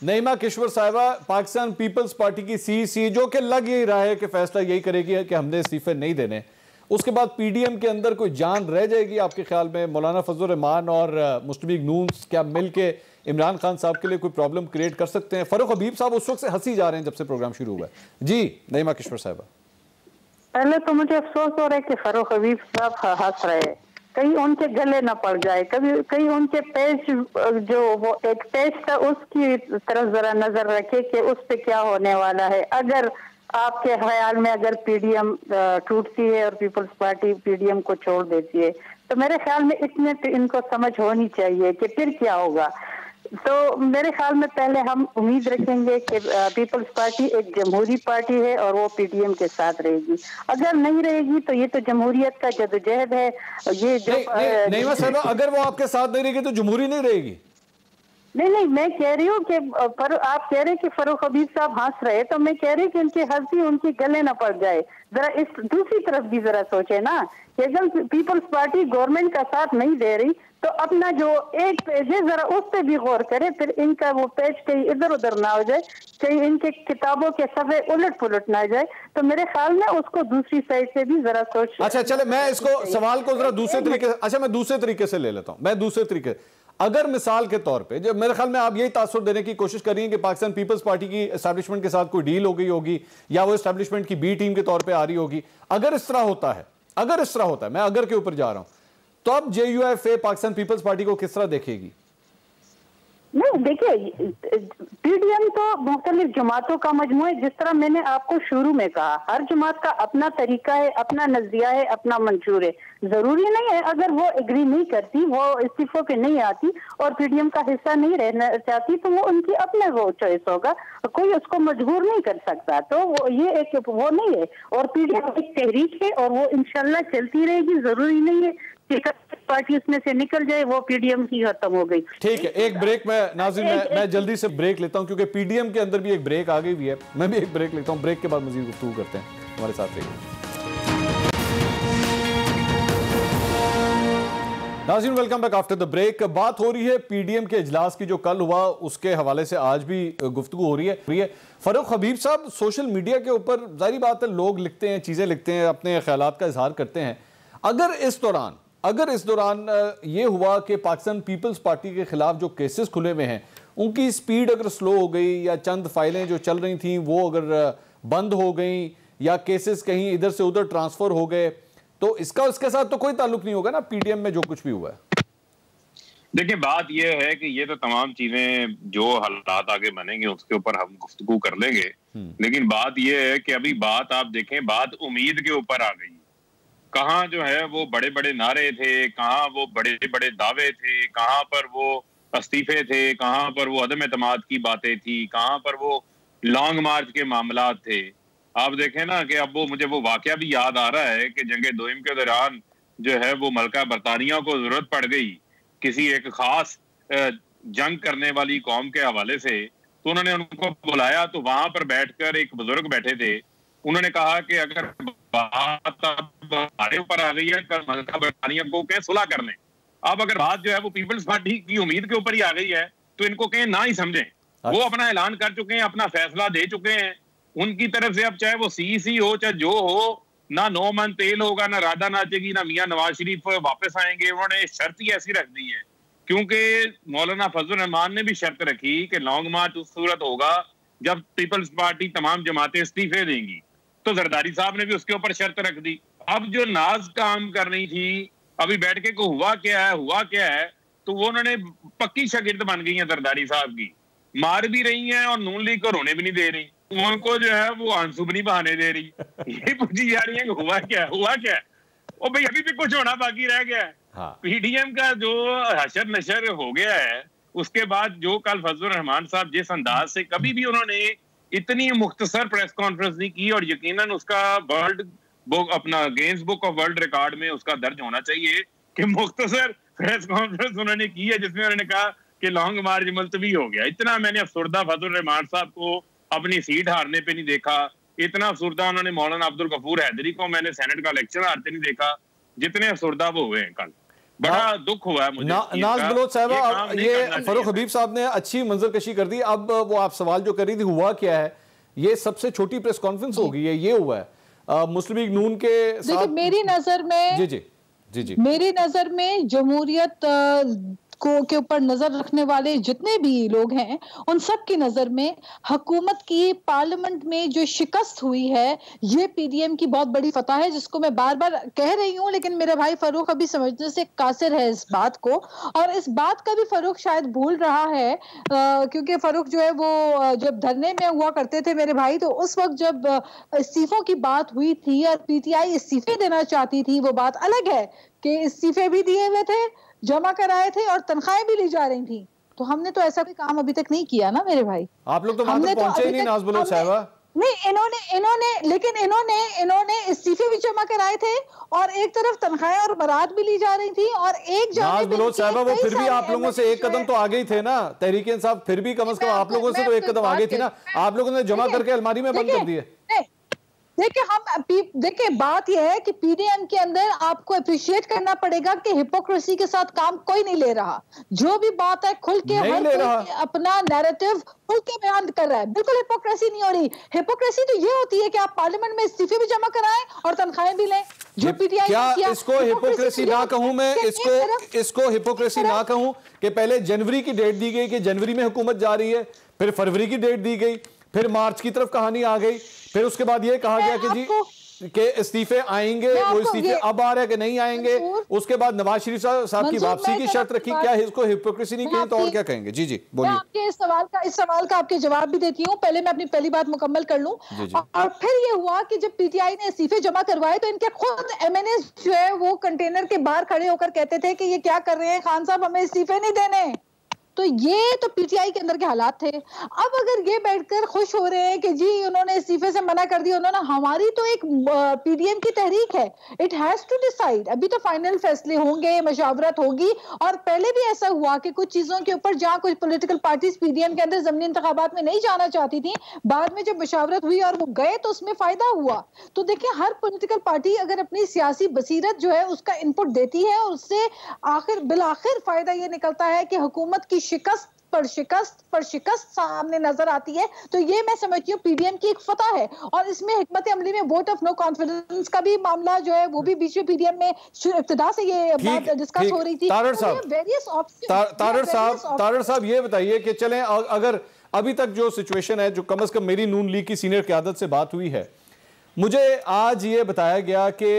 नईमा किश्वर साहिबा, पाकिस्तान पीपल्स पार्टी की सीईसी जो कि लग यही रहा है कि फैसला यही करेगी कि हमने इस्तीफे नहीं देने, उसके बाद पीडीएम के अंदर कोई जान रह जाएगी आपके ख्याल में? मौलाना फजल रहमान और मुस्लिम लीग नून क्या मिलके इमरान खान साहब के लिए कोई प्रॉब्लम क्रिएट कर सकते हैं? फरूख हबीब साहब उस वक्त से हंसी जा रहे हैं जब से प्रोग्राम शुरू हुआ है। जी नईमा किश्वर साहिबा। पहले तो मुझे अफसोस हो रहा है कि फरूख हबीब साहब हंस रहे हैं, कहीं उनके गले न पड़ जाए, कहीं उनके पेज जो वो एक पेज था उसकी तरफ जरा नजर रखे कि उस पे क्या होने वाला है। अगर आपके ख्याल में अगर पीडीएम टूटती है और पीपल्स पार्टी पीडीएम को छोड़ देती है तो मेरे ख्याल में इतने इनको समझ होनी चाहिए कि फिर क्या होगा। तो मेरे ख्याल में पहले हम उम्मीद रखेंगे कि पीपल्स पार्टी एक जमहूरी पार्टी है और वो पीडीएम के साथ रहेगी। अगर नहीं रहेगी तो ये तो जमहूरियत का जदोजहद है। ये जो नहीं अगर वो आपके साथ नहीं रहेगी तो जमहूरी नहीं रहेगी। नहीं, मैं कह रही हूँ कि आप कह रहे हैं कि फरूख हबीब साहब हंस रहे, तो मैं कह रही कि उनकी हंसी उनकी गले न पड़ जाए। जरा इस दूसरी तरफ भी जरा सोचे ना कि अगर पीपल्स पार्टी गवर्नमेंट का साथ नहीं दे रही तो अपना जो एक पेज है जरा उस पे भी गौर करे, फिर इनका वो पेज कहीं इधर उधर ना हो जाए, कहीं इनके किताबों के सफ़े उलट पुलट ना जाए। तो मेरे ख्याल में उसको दूसरी साइड से भी जरा सोच। अच्छा चले, मैं इसको सवाल को जरा दूसरे तरीके से, अच्छा मैं दूसरे तरीके से ले लेता हूँ। मैं दूसरे तरीके, अगर मिसाल के तौर पे, जो मेरे ख्याल में आप यही तासुर देने की कोशिश कर रही हैं कि पाकिस्तान पीपल्स पार्टी की एस्टैब्लिशमेंट के साथ कोई डील हो गई होगी या वो एस्टैब्लिशमेंट की बी टीम के तौर पे आ रही होगी, अगर इस तरह होता है, मैं अगर के ऊपर जा रहा हूं, तो अब जेयूएफए पाकिस्तान पीपल्स पार्टी को किस तरह देखेगी? नहीं देखिए, पीडीएम तो मुख्तलिफ जमातों का मजमू है। जिस तरह मैंने आपको शुरू में कहा, हर जमात का अपना तरीका है, अपना नजरिया है, अपना मंशूर है। जरूरी नहीं है अगर वो एग्री नहीं करती, वो इस्तीफों पे नहीं आती और पीडीएम का हिस्सा नहीं रहना चाहती तो वो उनकी अपने वो चॉइस होगा, कोई उसको मजबूर नहीं कर सकता। तो वो ये एक वो नहीं है, और पीडीएम एक तहरीक है और वो इंशाल्लाह चलती रहेगी। जरूरी नहीं है पार्टी उसमें से निकल जाए, वो पीडीएम की खत्म हो गई। ठीक है, एक ब्रेक में नाज़रीन मैं जल्दी से ब्रेक लेता हूं क्योंकि पीडीएम के अंदर भी एक ब्रेक आ गई हुई है। मैं भी एक ब्रेक लेता हूं, ब्रेक के बाद मजीद गुफ्तगू करते हैं। हमारे साथ रहिए नाज़रीन, welcome back after the break. बात हो रही है पीडीएम के इजलास की जो कल हुआ, उसके हवाले से आज भी गुफ्तगू हो रही है। फरूख हबीब साहब, सोशल मीडिया के ऊपर जाहिर बात है लोग लिखते हैं, चीज़ें लिखते हैं, अपने ख्यालात का इजहार करते हैं। अगर इस दौरान ये हुआ कि पाकिस्तान पीपल्स पार्टी के खिलाफ जो केसेस खुले हुए हैं उनकी स्पीड अगर स्लो हो गई या चंद फाइलें जो चल रही थी वो अगर बंद हो गई या केसेस कहीं इधर से उधर ट्रांसफर हो गए, तो इसका उसके साथ तो कोई ताल्लुक नहीं होगा ना पीडीएम में जो कुछ भी हुआ है? देखिए बात यह है कि ये तो तमाम चीजें जो हालात आगे बनेंगे उसके ऊपर हम गुफ्तगू कर लेंगे, लेकिन बात यह है कि अभी बात आप देखें, बात उम्मीद के ऊपर आ गई। कहाँ जो है वो बड़े बड़े नारे थे, कहाँ वो बड़े बड़े दावे थे, कहाँ पर वो इस्तीफे थे, कहाँ पर वो अदम एतमाद की बातें थी, कहाँ पर वो लॉन्ग मार्च के मामला थे। आप देखें ना कि अब वो मुझे वो वाकया भी याद आ रहा है कि जंग दोइम के दौरान जो है वो मलका बरतानिया को जरूरत पड़ गई किसी एक खास जंग करने वाली कौम के हवाले से, तो उन्होंने उनको बुलाया, तो वहां पर बैठकर एक बुजुर्ग बैठे थे, उन्होंने कहा कि अगर बात अब हमारे ऊपर आ गई है, कल मलका बरतानिया को कहें सुलह करने। अब अगर बात जो है वो पीपल्स पार्टी की उम्मीद के ऊपर ही आ गई है तो इनको कहें ना ही समझें। वो अपना ऐलान कर चुके हैं, अपना फैसला दे चुके हैं, उनकी तरफ से अब चाहे वो सीईसी हो चाहे जो हो, ना 9 मन तेल होगा, ना राधा नाचेगी, ना मियां नवाज शरीफ वापस आएंगे। उन्होंने शर्त ही ऐसी रख दी है, क्योंकि मौलाना फजल रहमान ने भी शर्त रखी कि लॉन्ग मार्च उस सूरत होगा जब पीपल्स पार्टी तमाम जमातें इस्तीफे देंगी, तो जरदारी साहब ने भी उसके ऊपर शर्त रख दी। अब जो नाज काम करनी थी, अभी बैठ के को हुआ क्या है, तो वो उन्होंने पक्की शागिर्द बन गई है जरदारी साहब की, मार भी रही हैं और नून लीग को रोने भी नहीं दे रही, उनको जो है वो आंसू भी नहीं बहाने दे रही। ये पूछी जा रही है हुआ क्या ओ भाई, अभी भी कुछ होना बाकी रह गया है। हाँ। पीडीएम का जो हशर नशर हो गया है, उसके बाद जो कल फजल रहमान साहब जिस अंदाज से, कभी भी उन्होंने इतनी मुख्तसर प्रेस कॉन्फ्रेंस नहीं की, और यकीनन उसका वर्ल्ड बुक, अपना Guinness book of world record में उसका दर्ज होना चाहिए कि मुख्तसर प्रेस कॉन्फ्रेंस उन्होंने की है जिसमें उन्होंने कहा कि लॉन्ग मार्च मुलतवी हो गया। इतना मैंने अफसुर्दा फजल रहमान साहब को अपनी सीट हारने पे नहीं देखा, इतना अफसुर्दा उन्होंने मौलाना अब्दुल गफूर हैदरी को मैंने सेनेट का इलेक्शन हारते नहीं देखा, जितने अफसुर्दा वो हुए हैं कल। बड़ा दुख हुआ है मुझे। नाज बलोच साहब, ये फरूख हबीब साहब ने अच्छी मंजरकशी कर दी। अब वो आप सवाल जो कर रही थी हुआ क्या है, ये सबसे छोटी प्रेस कॉन्फ्रेंस होगी, ये हुआ है मुस्लिम लीग नून के साथ। मेरी नजर में जी मेरी नजर में जमहूरियत के ऊपर नजर रखने वाले जितने भी लोग हैं, उन सब की नजर में हुकूमत की पार्लियामेंट में जो शिकस्त हुई है, ये पीडीएम की बहुत बड़ी फतह है, जिसको मैं बार बार कह रही हूं, लेकिन मेरा भाई फरूख अभी समझने से कासिर है इस बात को, और इस बात का भी फरूख शायद भूल रहा है, क्योंकि फरूख जो है वो जब धरने में हुआ करते थे मेरे भाई, तो उस वक्त जब इस्तीफों की बात हुई थी और पीटीआई इस्तीफे देना चाहती थी, वो बात अलग है कि इस्तीफे भी दिए हुए थे, जमा कराए थे और तनख्वाहें भी ली जा रही थी। तो हमने तो ऐसा कोई काम अभी तक नहीं किया ना मेरे भाई। आप लोग तो वहां तक पहुंचे ही नहीं नाज बलोच साहिबा। नहीं, इन्होंने इस्तीफे भी जमा कराए थे और एक तरफ तनख्वाहें और बरात भी ली जा रही थी, और एक नाज बलोच साहिबा वो फिर भी आप लोगों से एक कदम तो आगे ही थे ना, तहरीक इंसाफ फिर भी कम से कम आप लोगों से तो एक कदम आगे थी ना, आप लोगों ने जमा करके अलमारी में बंद कर दिए। देखिए बात यह है कि पीडीएम के अंदर आपको अप्रिशिएट करना पड़ेगा कि हिपोक्रेसी के साथ काम कोई नहीं ले रहा। जो भी बात है खुल के हर कोई अपना नैरेटिव खुल के बयान कर रहा है, बिल्कुल हिपोक्रेसी नहीं हो रही। हिपोक्रेसी तो ये होती है कि आप पार्लियामेंट में इस्तीफे भी जमा कराएं और तनख्वाहें भी लें, जो पीटीआई क्या इसको हिपोक्रेसी ना कहूं मैं, इसको हिपोक्रेसी ना कहूं कि पहले जनवरी की डेट दी गई कि जनवरी में हुकूमत जा रही है, फिर फरवरी की डेट दी गई, फिर मार्च की तरफ कहानी आ गई, फिर उसके बाद ये कहा गया कि जी के इस्तीफे आएंगे, वो इस्तीफे अब आ रहे हैं कि नहीं आएंगे, उसके बाद नवाज शरीफ साहब की वापसी की शर्त रखी। क्या इसको हिपोक्रेसी नहीं कही तो और क्या कहेंगे? जी बोलिए। मैं आपके इस सवाल का आपके जवाब भी देती हूँ, पहले मैं अपनी पहली बात मुकम्मल कर लूं। और फिर ये हुआ कि जब पीटीआई ने इस्तीफे जमा करवाए तो इनके खुद एमएनए जो है वो कंटेनर के बाहर खड़े होकर कहते थे कि ये क्या कर रहे हैं खान साहब, हमें इस्तीफे नहीं देने। तो ये तो पीटीआई के अंदर के हालात थे। अब अगर ये बैठकर खुश हो रहे हैं कि जी उन्होंने इस्तीफे से मना कर दिया, उन्होंने, हमारी तो एक पीडीएम की तहरीक है, इट हैज टू डिसाइड। अभी तो फाइनल फैसले होंगे, मशावरत होगी, और पहले भी ऐसा हुआ कि कुछ चीजों के ऊपर जहां कुछ पॉलिटिकल पार्टीज पीडीएम के अंदर ज़मीनी इंतखाबात में नहीं जाना चाहती थी, बाद में जब मशावरत हुई और वो गए तो उसमें फायदा हुआ। तो देखिए हर पॉलिटिकल पार्टी अगर अपनी सियासी बसीरत जो है उसका इनपुट देती है और उससे बिलाखिर फायदा ये निकलता है कि हुकूमत की शिकस्त पर शिकस्त सामने नजर आती है। तो ये मैं समझती हूँ पीडीएम की एक फतह है, और इसमें हिकमत अमली में वोट ऑफ नो कॉन्फिडेंस का भी मामला जो है वो भी बीच में पीडीएम में इब्तिदा से ये बात डिस्कस हो रही थी। तारड़ साहब ये बताइए कि चलें, अगर अभी तक जो सिचुएशन है, जो कम से कम मेरी नून लीग की सीनियर क़यादत से बात हुई है, मुझे आज ये बताया गया कि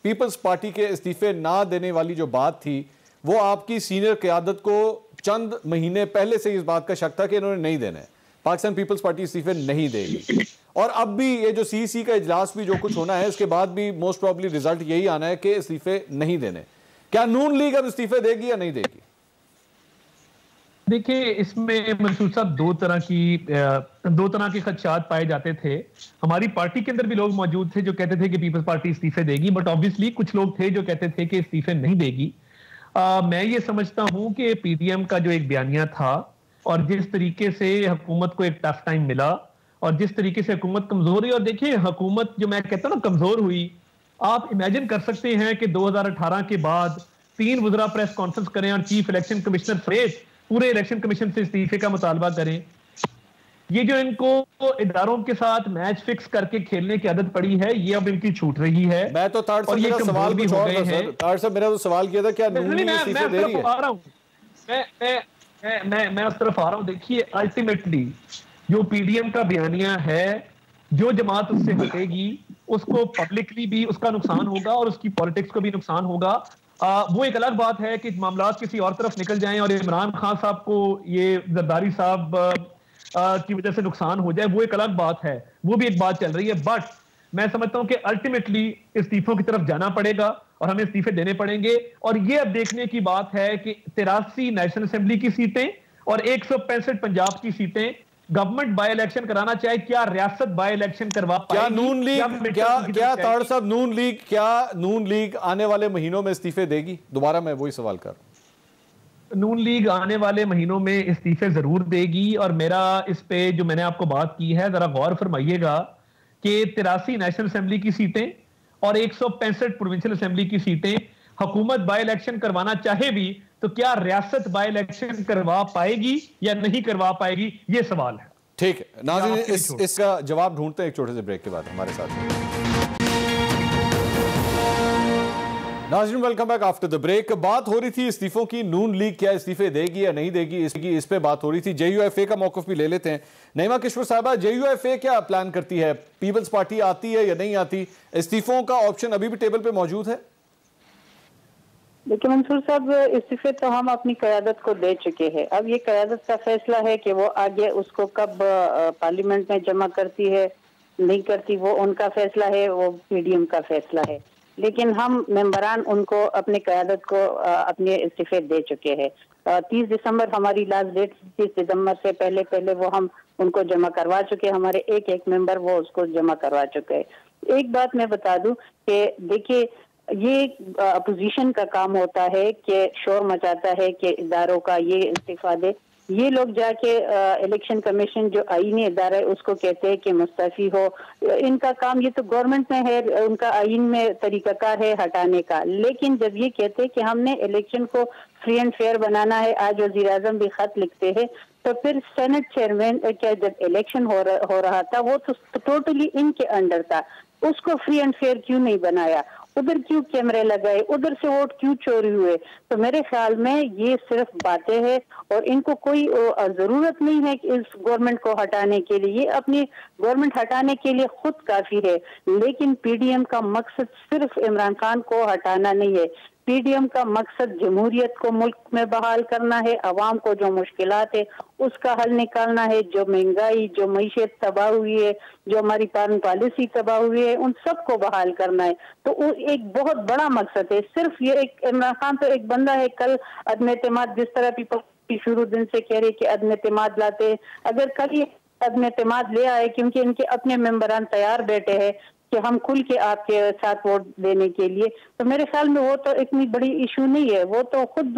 पीपल्स पार्टी के इस्तीफे ना देने वाली जो बात थी वो आपकी सीनियर क़यादत को चंद महीने पहले से इस बात का शक था कि इन्होंने नहीं देने, पाकिस्तान पीपल्स पार्टी इस्तीफे नहीं देगी। और अब भी ये जो सीसी का इजलास भी जो कुछ होना है, इसके बाद भी मोस्ट प्रॉब्ली रिजल्ट यही आना है कि इस्तीफे नहीं देने। क्या नून लीग अब इस्तीफे देगी या नहीं देगी? देखिए, इसमें मंसूर साहब दो तरह के खदशात पाए जाते थे। हमारी पार्टी के अंदर भी लोग मौजूद थे जो कहते थे कि पीपल्स पार्टी इस्तीफे देगी, बट ऑब्वियसली कुछ लोग थे जो कहते थे कि इस्तीफे नहीं देगी। मैं ये समझता हूं कि पीडीएम का जो एक बयानिया था और जिस तरीके से हुकूमत को एक टफ टाइम मिला और जिस तरीके से हुकूमत कमजोर हुई, और देखिए हुकूमत जो मैं कहता हूँ ना कमजोर हुई, आप इमेजिन कर सकते हैं कि 2018 के बाद 3 वज़रा प्रेस कॉन्फ्रेंस करें और चीफ इलेक्शन कमिश्नर समेत पूरे इलेक्शन कमीशन से इस्तीफे का मुतालबा करें। ये जो इनको इदारों के साथ मैच फिक्स करके खेलने की आदत पड़ी है, ये अब इनकी छूट रही है। मैं तो ताड़ साहब मेरा सवाल भी हो गए हैं। ताड़ साहब मेरा तो सवाल किया था, क्या नून लीग इस्तीफे दे रही है? मैं उस तरफ आ रहा हूं। देखिए, अल्टीमेटली जो पीडीएम का बयानिया है, जो जमात उससे हटेगी उसको पब्लिकली भी उसका नुकसान होगा और उसकी पॉलिटिक्स को भी नुकसान होगा। वो एक अलग बात है कि मामला किसी और तरफ निकल जाएं और इमरान खान साहब को ये जरदारी साहब की वजह से नुकसान हो जाए, वो एक अलग बात है, वो भी एक बात चल रही है। बट मैं समझता हूं कि अल्टीमेटली इस्तीफों की तरफ जाना पड़ेगा और हमें इस्तीफे देने पड़ेंगे। और ये अब देखने की बात है कि 83 नेशनल असेंबली की सीटें और 165 पंजाब की सीटें गवर्नमेंट बाय इलेक्शन कराना चाहे, क्या रियासत बाय इलेक्शन करवा पाएगी? क्या नून लीग क्या ताड़ साहब नून लीग आने वाले महीनों में इस्तीफे देगी? दोबारा मैं वही सवाल कर रहा हूं। नून लीग आने वाले महीनों में इस्तीफे जरूर देगी और मेरा इस पे जो मैंने आपको बात की है, जरा गौर फरमाइएगा कि 83 नेशनल असेंबली की सीटें और 165 प्रोविंशियल असेंबली की सीटें हुकूमत बाय इलेक्शन करवाना चाहे भी तो क्या रियासत बाय इलेक्शन करवा पाएगी या नहीं करवा पाएगी, ये सवाल है। ठीक है नाज़रीन, इसका जवाब ढूंढते हैं एक छोटे से ब्रेक के बाद। हमारे साथ नाज़रीन, welcome back after the break. बात हो रही थी इस्तीफों की, नून लीग क्या इस्तीफे देगी या नहीं देगी, इस पे बात हो रही थी। JUFA का मौक़िफ़ भी ले लेते हैं। नईमा किश्वर साहबा, JUFA क्या प्लान करती है? पीपल्स पार्टी आती है या नहीं आती? इस्तीफों का ऑप्शन अभी भी टेबल पे मौजूद है? देखिए मंसूर साहब, इस्तीफे तो हम अपनी क़यादत को दे चुके हैं। अब ये क़यादत का फैसला है कि वो आगे उसको कब पार्लियामेंट में जमा करती है नहीं करती, वो उनका फैसला है, वो पीडीएम का फैसला है। लेकिन हम मेंबरान उनको अपने क़यादत को अपने इस्तीफे दे चुके हैं। 30 दिसंबर हमारी लास्ट डेट, 30 दिसंबर से पहले वो हम उनको जमा करवा चुके हैं। हमारे एक मेंबर वो उसको जमा करवा चुके हैं। एक बात मैं बता दूं कि देखिए, ये अपोजिशन का काम होता है कि शोर मचाता है कि इदारों का ये इस्तीफा दे। ये लोग जाके इलेक्शन कमीशन जो आईनी इदारा है उसको कहते हैं कि मुस्तफी हो। इनका काम ये तो गवर्नमेंट में है, उनका आईन में तरीकाकार है हटाने का। लेकिन जब ये कहते हैं कि हमने इलेक्शन को फ्री एंड फेयर बनाना है, आज वज़ीर आज़म भी खत लिखते हैं, तो फिर सेनेट चेयरमैन क्या जब इलेक्शन हो रहा था वो तो टोटली इनके अंडर था, उसको फ्री एंड फेयर क्यों नहीं बनाया? उधर क्यों कैमरे लगाए? उधर से वोट क्यों चोरी हुए? तो मेरे ख्याल में ये सिर्फ बातें हैं और इनको कोई जरूरत नहीं है कि इस गवर्नमेंट को हटाने के लिए। ये अपनी गवर्नमेंट हटाने के लिए खुद काफी है। लेकिन पीडीएम का मकसद सिर्फ इमरान खान को हटाना नहीं है। पीडीएम का मकसद जमहूरियत को मुल्क में बहाल करना है, अवाम को जो मुश्किलात है उसका हल निकालना है, जो महंगाई, जो मईशत तबाह हुई है, जो हमारी फॉरेन पॉलिसी तबाह हुई है, उन सबको बहाल करना है। तो वो एक बहुत बड़ा मकसद है। सिर्फ ये एक इमरान खान तो एक बंदा है। कल अदम एतमाद, जिस तरह पीपल शुरू दिन से कह रहे कि अदम एतमाद लाते, अगर कल ये अदम एतमाद ले आए क्योंकि इनके अपने मेंबरान तैयार बैठे हैं कि हम खुल के आपके साथ वोट देने के लिए, तो मेरे ख्याल में वो तो इतनी बड़ी इशू नहीं है। वो तो खुद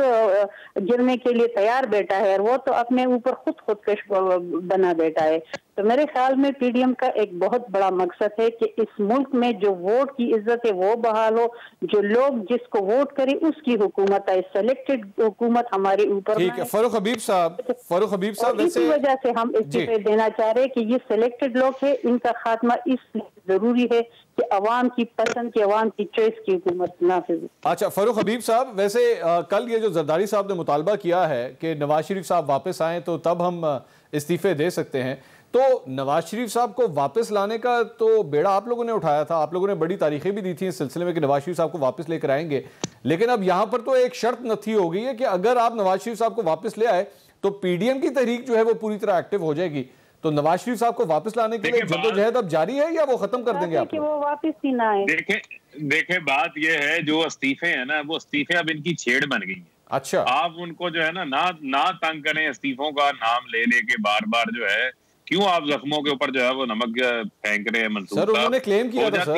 गिरने के लिए तैयार बैठा है और वो तो अपने ऊपर खुदकश बना बैठा है। तो मेरे ख्याल में पीडीएम का एक बहुत बड़ा मकसद है कि इस मुल्क में जो वोट की इज्जत है वो बहाल हो, जो लोग जिसको वोट करे उसकी हुकूमत है, सिलेक्टेड हुकूमत हमारे ऊपर। ठीक है फारूक हबीब साहब, इसी वजह से हम इस्तीफे देना चाह रहे हैं कि ये सिलेक्टेड लोग है, इनका खात्मा इसलिए जरूरी है कि अवाम की पसंद की, अवाम की चॉइस की हुकूमत नाफिज। अच्छा फारूक हबीब साहब, वैसे कल ये जो जरदारी साहब ने मुतालबा किया है कि नवाज शरीफ साहब वापस आए तो तब हम इस्तीफे दे सकते हैं, तो नवाज शरीफ साहब को वापस लाने का तो बेड़ा आप लोगों ने उठाया था, आप लोगों ने बड़ी तारीखें भी दी थी इस सिलसिले में कि नवाज शरीफ साहब को वापस लेकर आएंगे, लेकिन अब यहां पर तो एक शर्त नथी हो गई है कि अगर आप नवाज शरीफ साहब को वापस ले आए तो पीडीएम की तहरीक जो है वो पूरी तरह एक्टिव हो जाएगी। तो नवाज शरीफ साहब को वापस लाने के लिए जद्दोजहद अब जारी है या वो खत्म कर देंगे आप? वो वापस ही ना आए। देखे बात ये है, जो इस्तीफे है ना, वो इस्तीफे अब इनकी छेड़ बन गई है। अच्छा, आप उनको जो है ना तंग करें, इस्तीफों का नाम ले लेके बार बार जो है, क्यों आप जख्मों के ऊपर जो है वो नमक फेंक रहे हैं? मंसूर सर उन्होंने क्लेम किया था सर,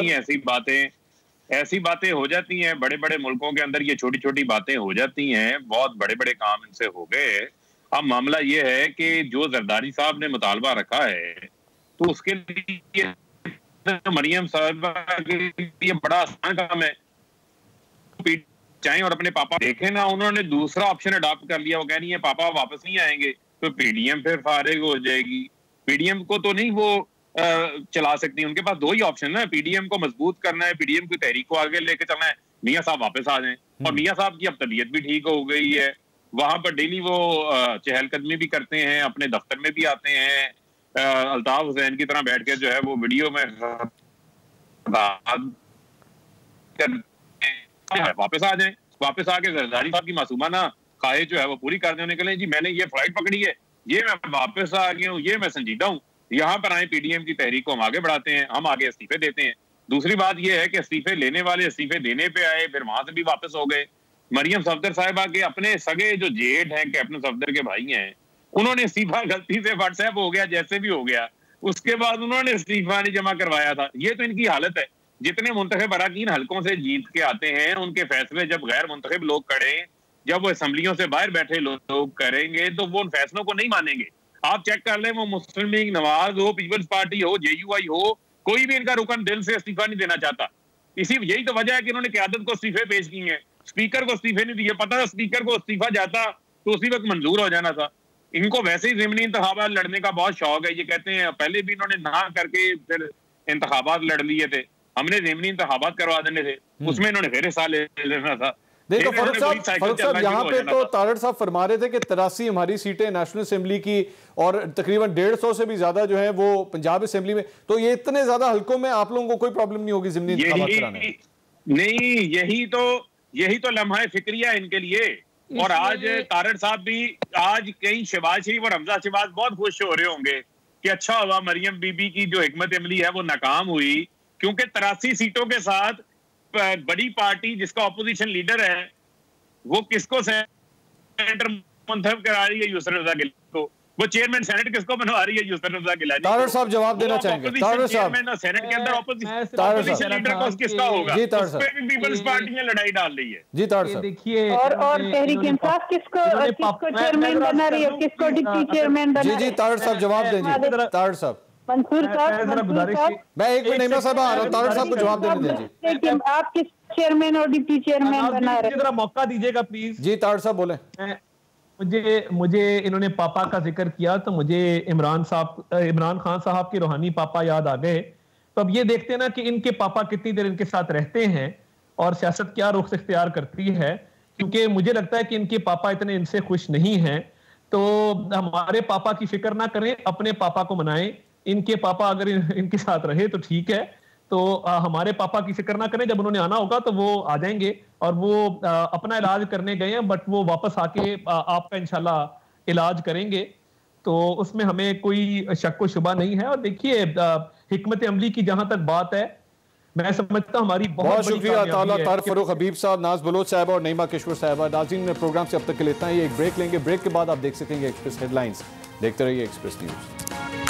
ऐसी बातें हो जाती हैं। बड़े बड़े मुल्कों के अंदर ये छोटी छोटी बातें हो जाती हैं, बहुत बड़े बड़े काम इनसे हो गए। अब मामला ये है कि जो जरदारी साहब ने मुतालबा रखा है, तो उसके लिए मरियम साहब के लिए बड़ा आसान काम है, चाहे और अपने पापा देखें ना। उन्होंने दूसरा ऑप्शन अडॉप्ट कर लिया, वो कह रही है पापा वापस नहीं आएंगे तो पीडीएम फिर फारिग हो जाएगी। पीडीएम को तो नहीं वो चला सकती, उनके पास दो ही ऑप्शन है, पीडीएम को मजबूत करना है, पीडीएम की तहरीक को आगे लेके चलना है, मियां साहब वापस आ जाएं। और मियां साहब की अब तबीयत भी ठीक हो गई है, वहां पर डेली वो चहलकदमी भी करते हैं, अपने दफ्तर में भी आते हैं, अल्ताफ हुसैन की तरह बैठ के जो है वो वीडियो में वापस आ जाएं, वापस आके जरदारी साहब की मासूमाना ख्वाहिश जो है वो पूरी कर देने के लिए, जी मैंने ये फ्लाइट पकड़ी है, ये मैं वापस आ गया हूँ, ये मैं संजीदा हूँ, यहाँ पर आए पीडीएम की तहरीक को हम आगे बढ़ाते हैं, हम आगे इस्तीफे देते हैं। दूसरी बात यह है कि इस्तीफे लेने वाले इस्तीफे देने पे आए, फिर वहां से भी वापस हो गए। मरियम सफदर साहिबा के अपने सगे जो जेठ हैं, कैप्टन सफदर के भाई हैं, उन्होंने इस्तीफा गलती से व्हाट्सएप हो गया, जैसे भी हो गया, उसके बाद उन्होंने इस्तीफा नहीं जमा करवाया था। ये तो इनकी हालत है। जितने मुंतखब अराकीन हलकों से जीत के आते हैं, उनके फैसले जब गैर मुंतखब लोग करें, जब वो असम्बलियों से बाहर बैठे लोग करेंगे, तो वो उन फैसलों को नहीं मानेंगे। आप चेक कर लें, वो मुस्लिम लीग नवाज हो, पीपल्स पार्टी हो, जेयूआई हो, कोई भी इनका रुकन दिल से इस्तीफा नहीं देना चाहता। यही तो वजह है कि इन्होंने क़यादत को इस्तीफे पेश किए हैं, स्पीकर को इस्तीफे नहीं दिए। पता था स्पीकर को इस्तीफा जाता तो उसी वक्त मंजूर हो जाना था। इनको वैसे ही ज़िमनी इंतखाबात लड़ने का बहुत शौक है। ये कहते हैं पहले भी इन्होंने ना करके फिर इंतखाबात लड़ लिए थे, हमने ज़िमनी इंतखाबात करवा देने थे, उसमें इन्होंने फिर हिस्सा ले लेना था। देखो फारूक साहब यहाँ पे तो तारड़ साहब फरमा रहे थे कि 83 हमारी सीटें नेशनल असेंबली की और तकरीबन 150 से भी ज्यादा जो है वो पंजाब असेंबली में, तो ये इतने ज्यादा हलकों में आप लोगों को कोई प्रॉब्लम नहीं होगी ज़िमनी इंतखाबात कराने? नहीं, यही तो लम्हा फिक्रिया इनके लिए। और आज तारड़ साहब भी, आज कई शहबाज शरीफ और हमजा शहबाज बहुत खुश हो रहे होंगे कि अच्छा हुआ मरियम बीबी की जो हिकमत अमली है वो नाकाम हुई, क्योंकि 83 सीटों के साथ बड़ी पार्टी जिसका ऑपोजिशन लीडर है वो किसको सेनेटर मुंतखब करा रही है? यूसुफ रज़ा गिलानी को। वो चेयरमैन सेनेट किसको बनवा रही है? यूसुफ रज़ा गिलानी। तारड़ साहब जवाब देना चाहेंगे? तारड़ साहब, सेनेट के अंदर ऑपोजिशन लीडर को किसका होगा? जी तारड़ साहब, पीपल्स पार्टी में लड़ाई डाल रही है। जी तारड़ साहब, देखिए और तहरीक इंसाफ किसको चेयरमैन बना रही है, किसको डिप्टी चेयरमैन बना रही है? जी तारड़ साहब जवाब दीजिए। तारड़ साहब, मंसूर साहब, मैं एक मिनट नईमा साहब आ रहा हूं, तारड़ साहब को जवाब देने दीजिए। आप किस चेयरमैन और डिप्टी चेयरमैन बना रहे हैं? जरा मौका दीजिएगा प्लीज। जी तारड़ साहब बोले। मुझे इन्होंने पापा का जिक्र किया तो मुझे इमरान खान साहब के रूहानी पापा याद आ गए। तो अब ये देखते हैं ना कि इनके पापा कितनी देर इनके साथ रहते हैं और सियासत क्या रुख इख्तियार करती है, क्योंकि मुझे लगता है कि इनके पापा इतने इनसे खुश नहीं हैं। तो हमारे पापा की फिक्र ना करें, अपने पापा को मनाएं। इनके पापा अगर इनके साथ रहे तो ठीक है, तो हमारे पापा की फिक्र ना करें। जब उन्होंने आना होगा तो वो आ जाएंगे और वो अपना इलाज करने गए हैं, बट वो वापस आके आपका इंशाल्लाह इलाज करेंगे, तो उसमें हमें कोई शक व शुबा नहीं है। और देखिए हिकमत अमली की जहां तक बात है, मैं समझता हूं हमारी बहुत शुक्रिया तारिक फरूक हबीब साहब, नाज बलोच साहब और नईमा किश्वर साहबा। नाज़रीन प्रोग्राम से अब तक के लिए इतना ही। एक ब्रेक लेंगे, ब्रेक के बाद आप देख सकेंगे एक्सप्रेस हेडलाइंस। देखते रहिए एक्सप्रेस न्यूज।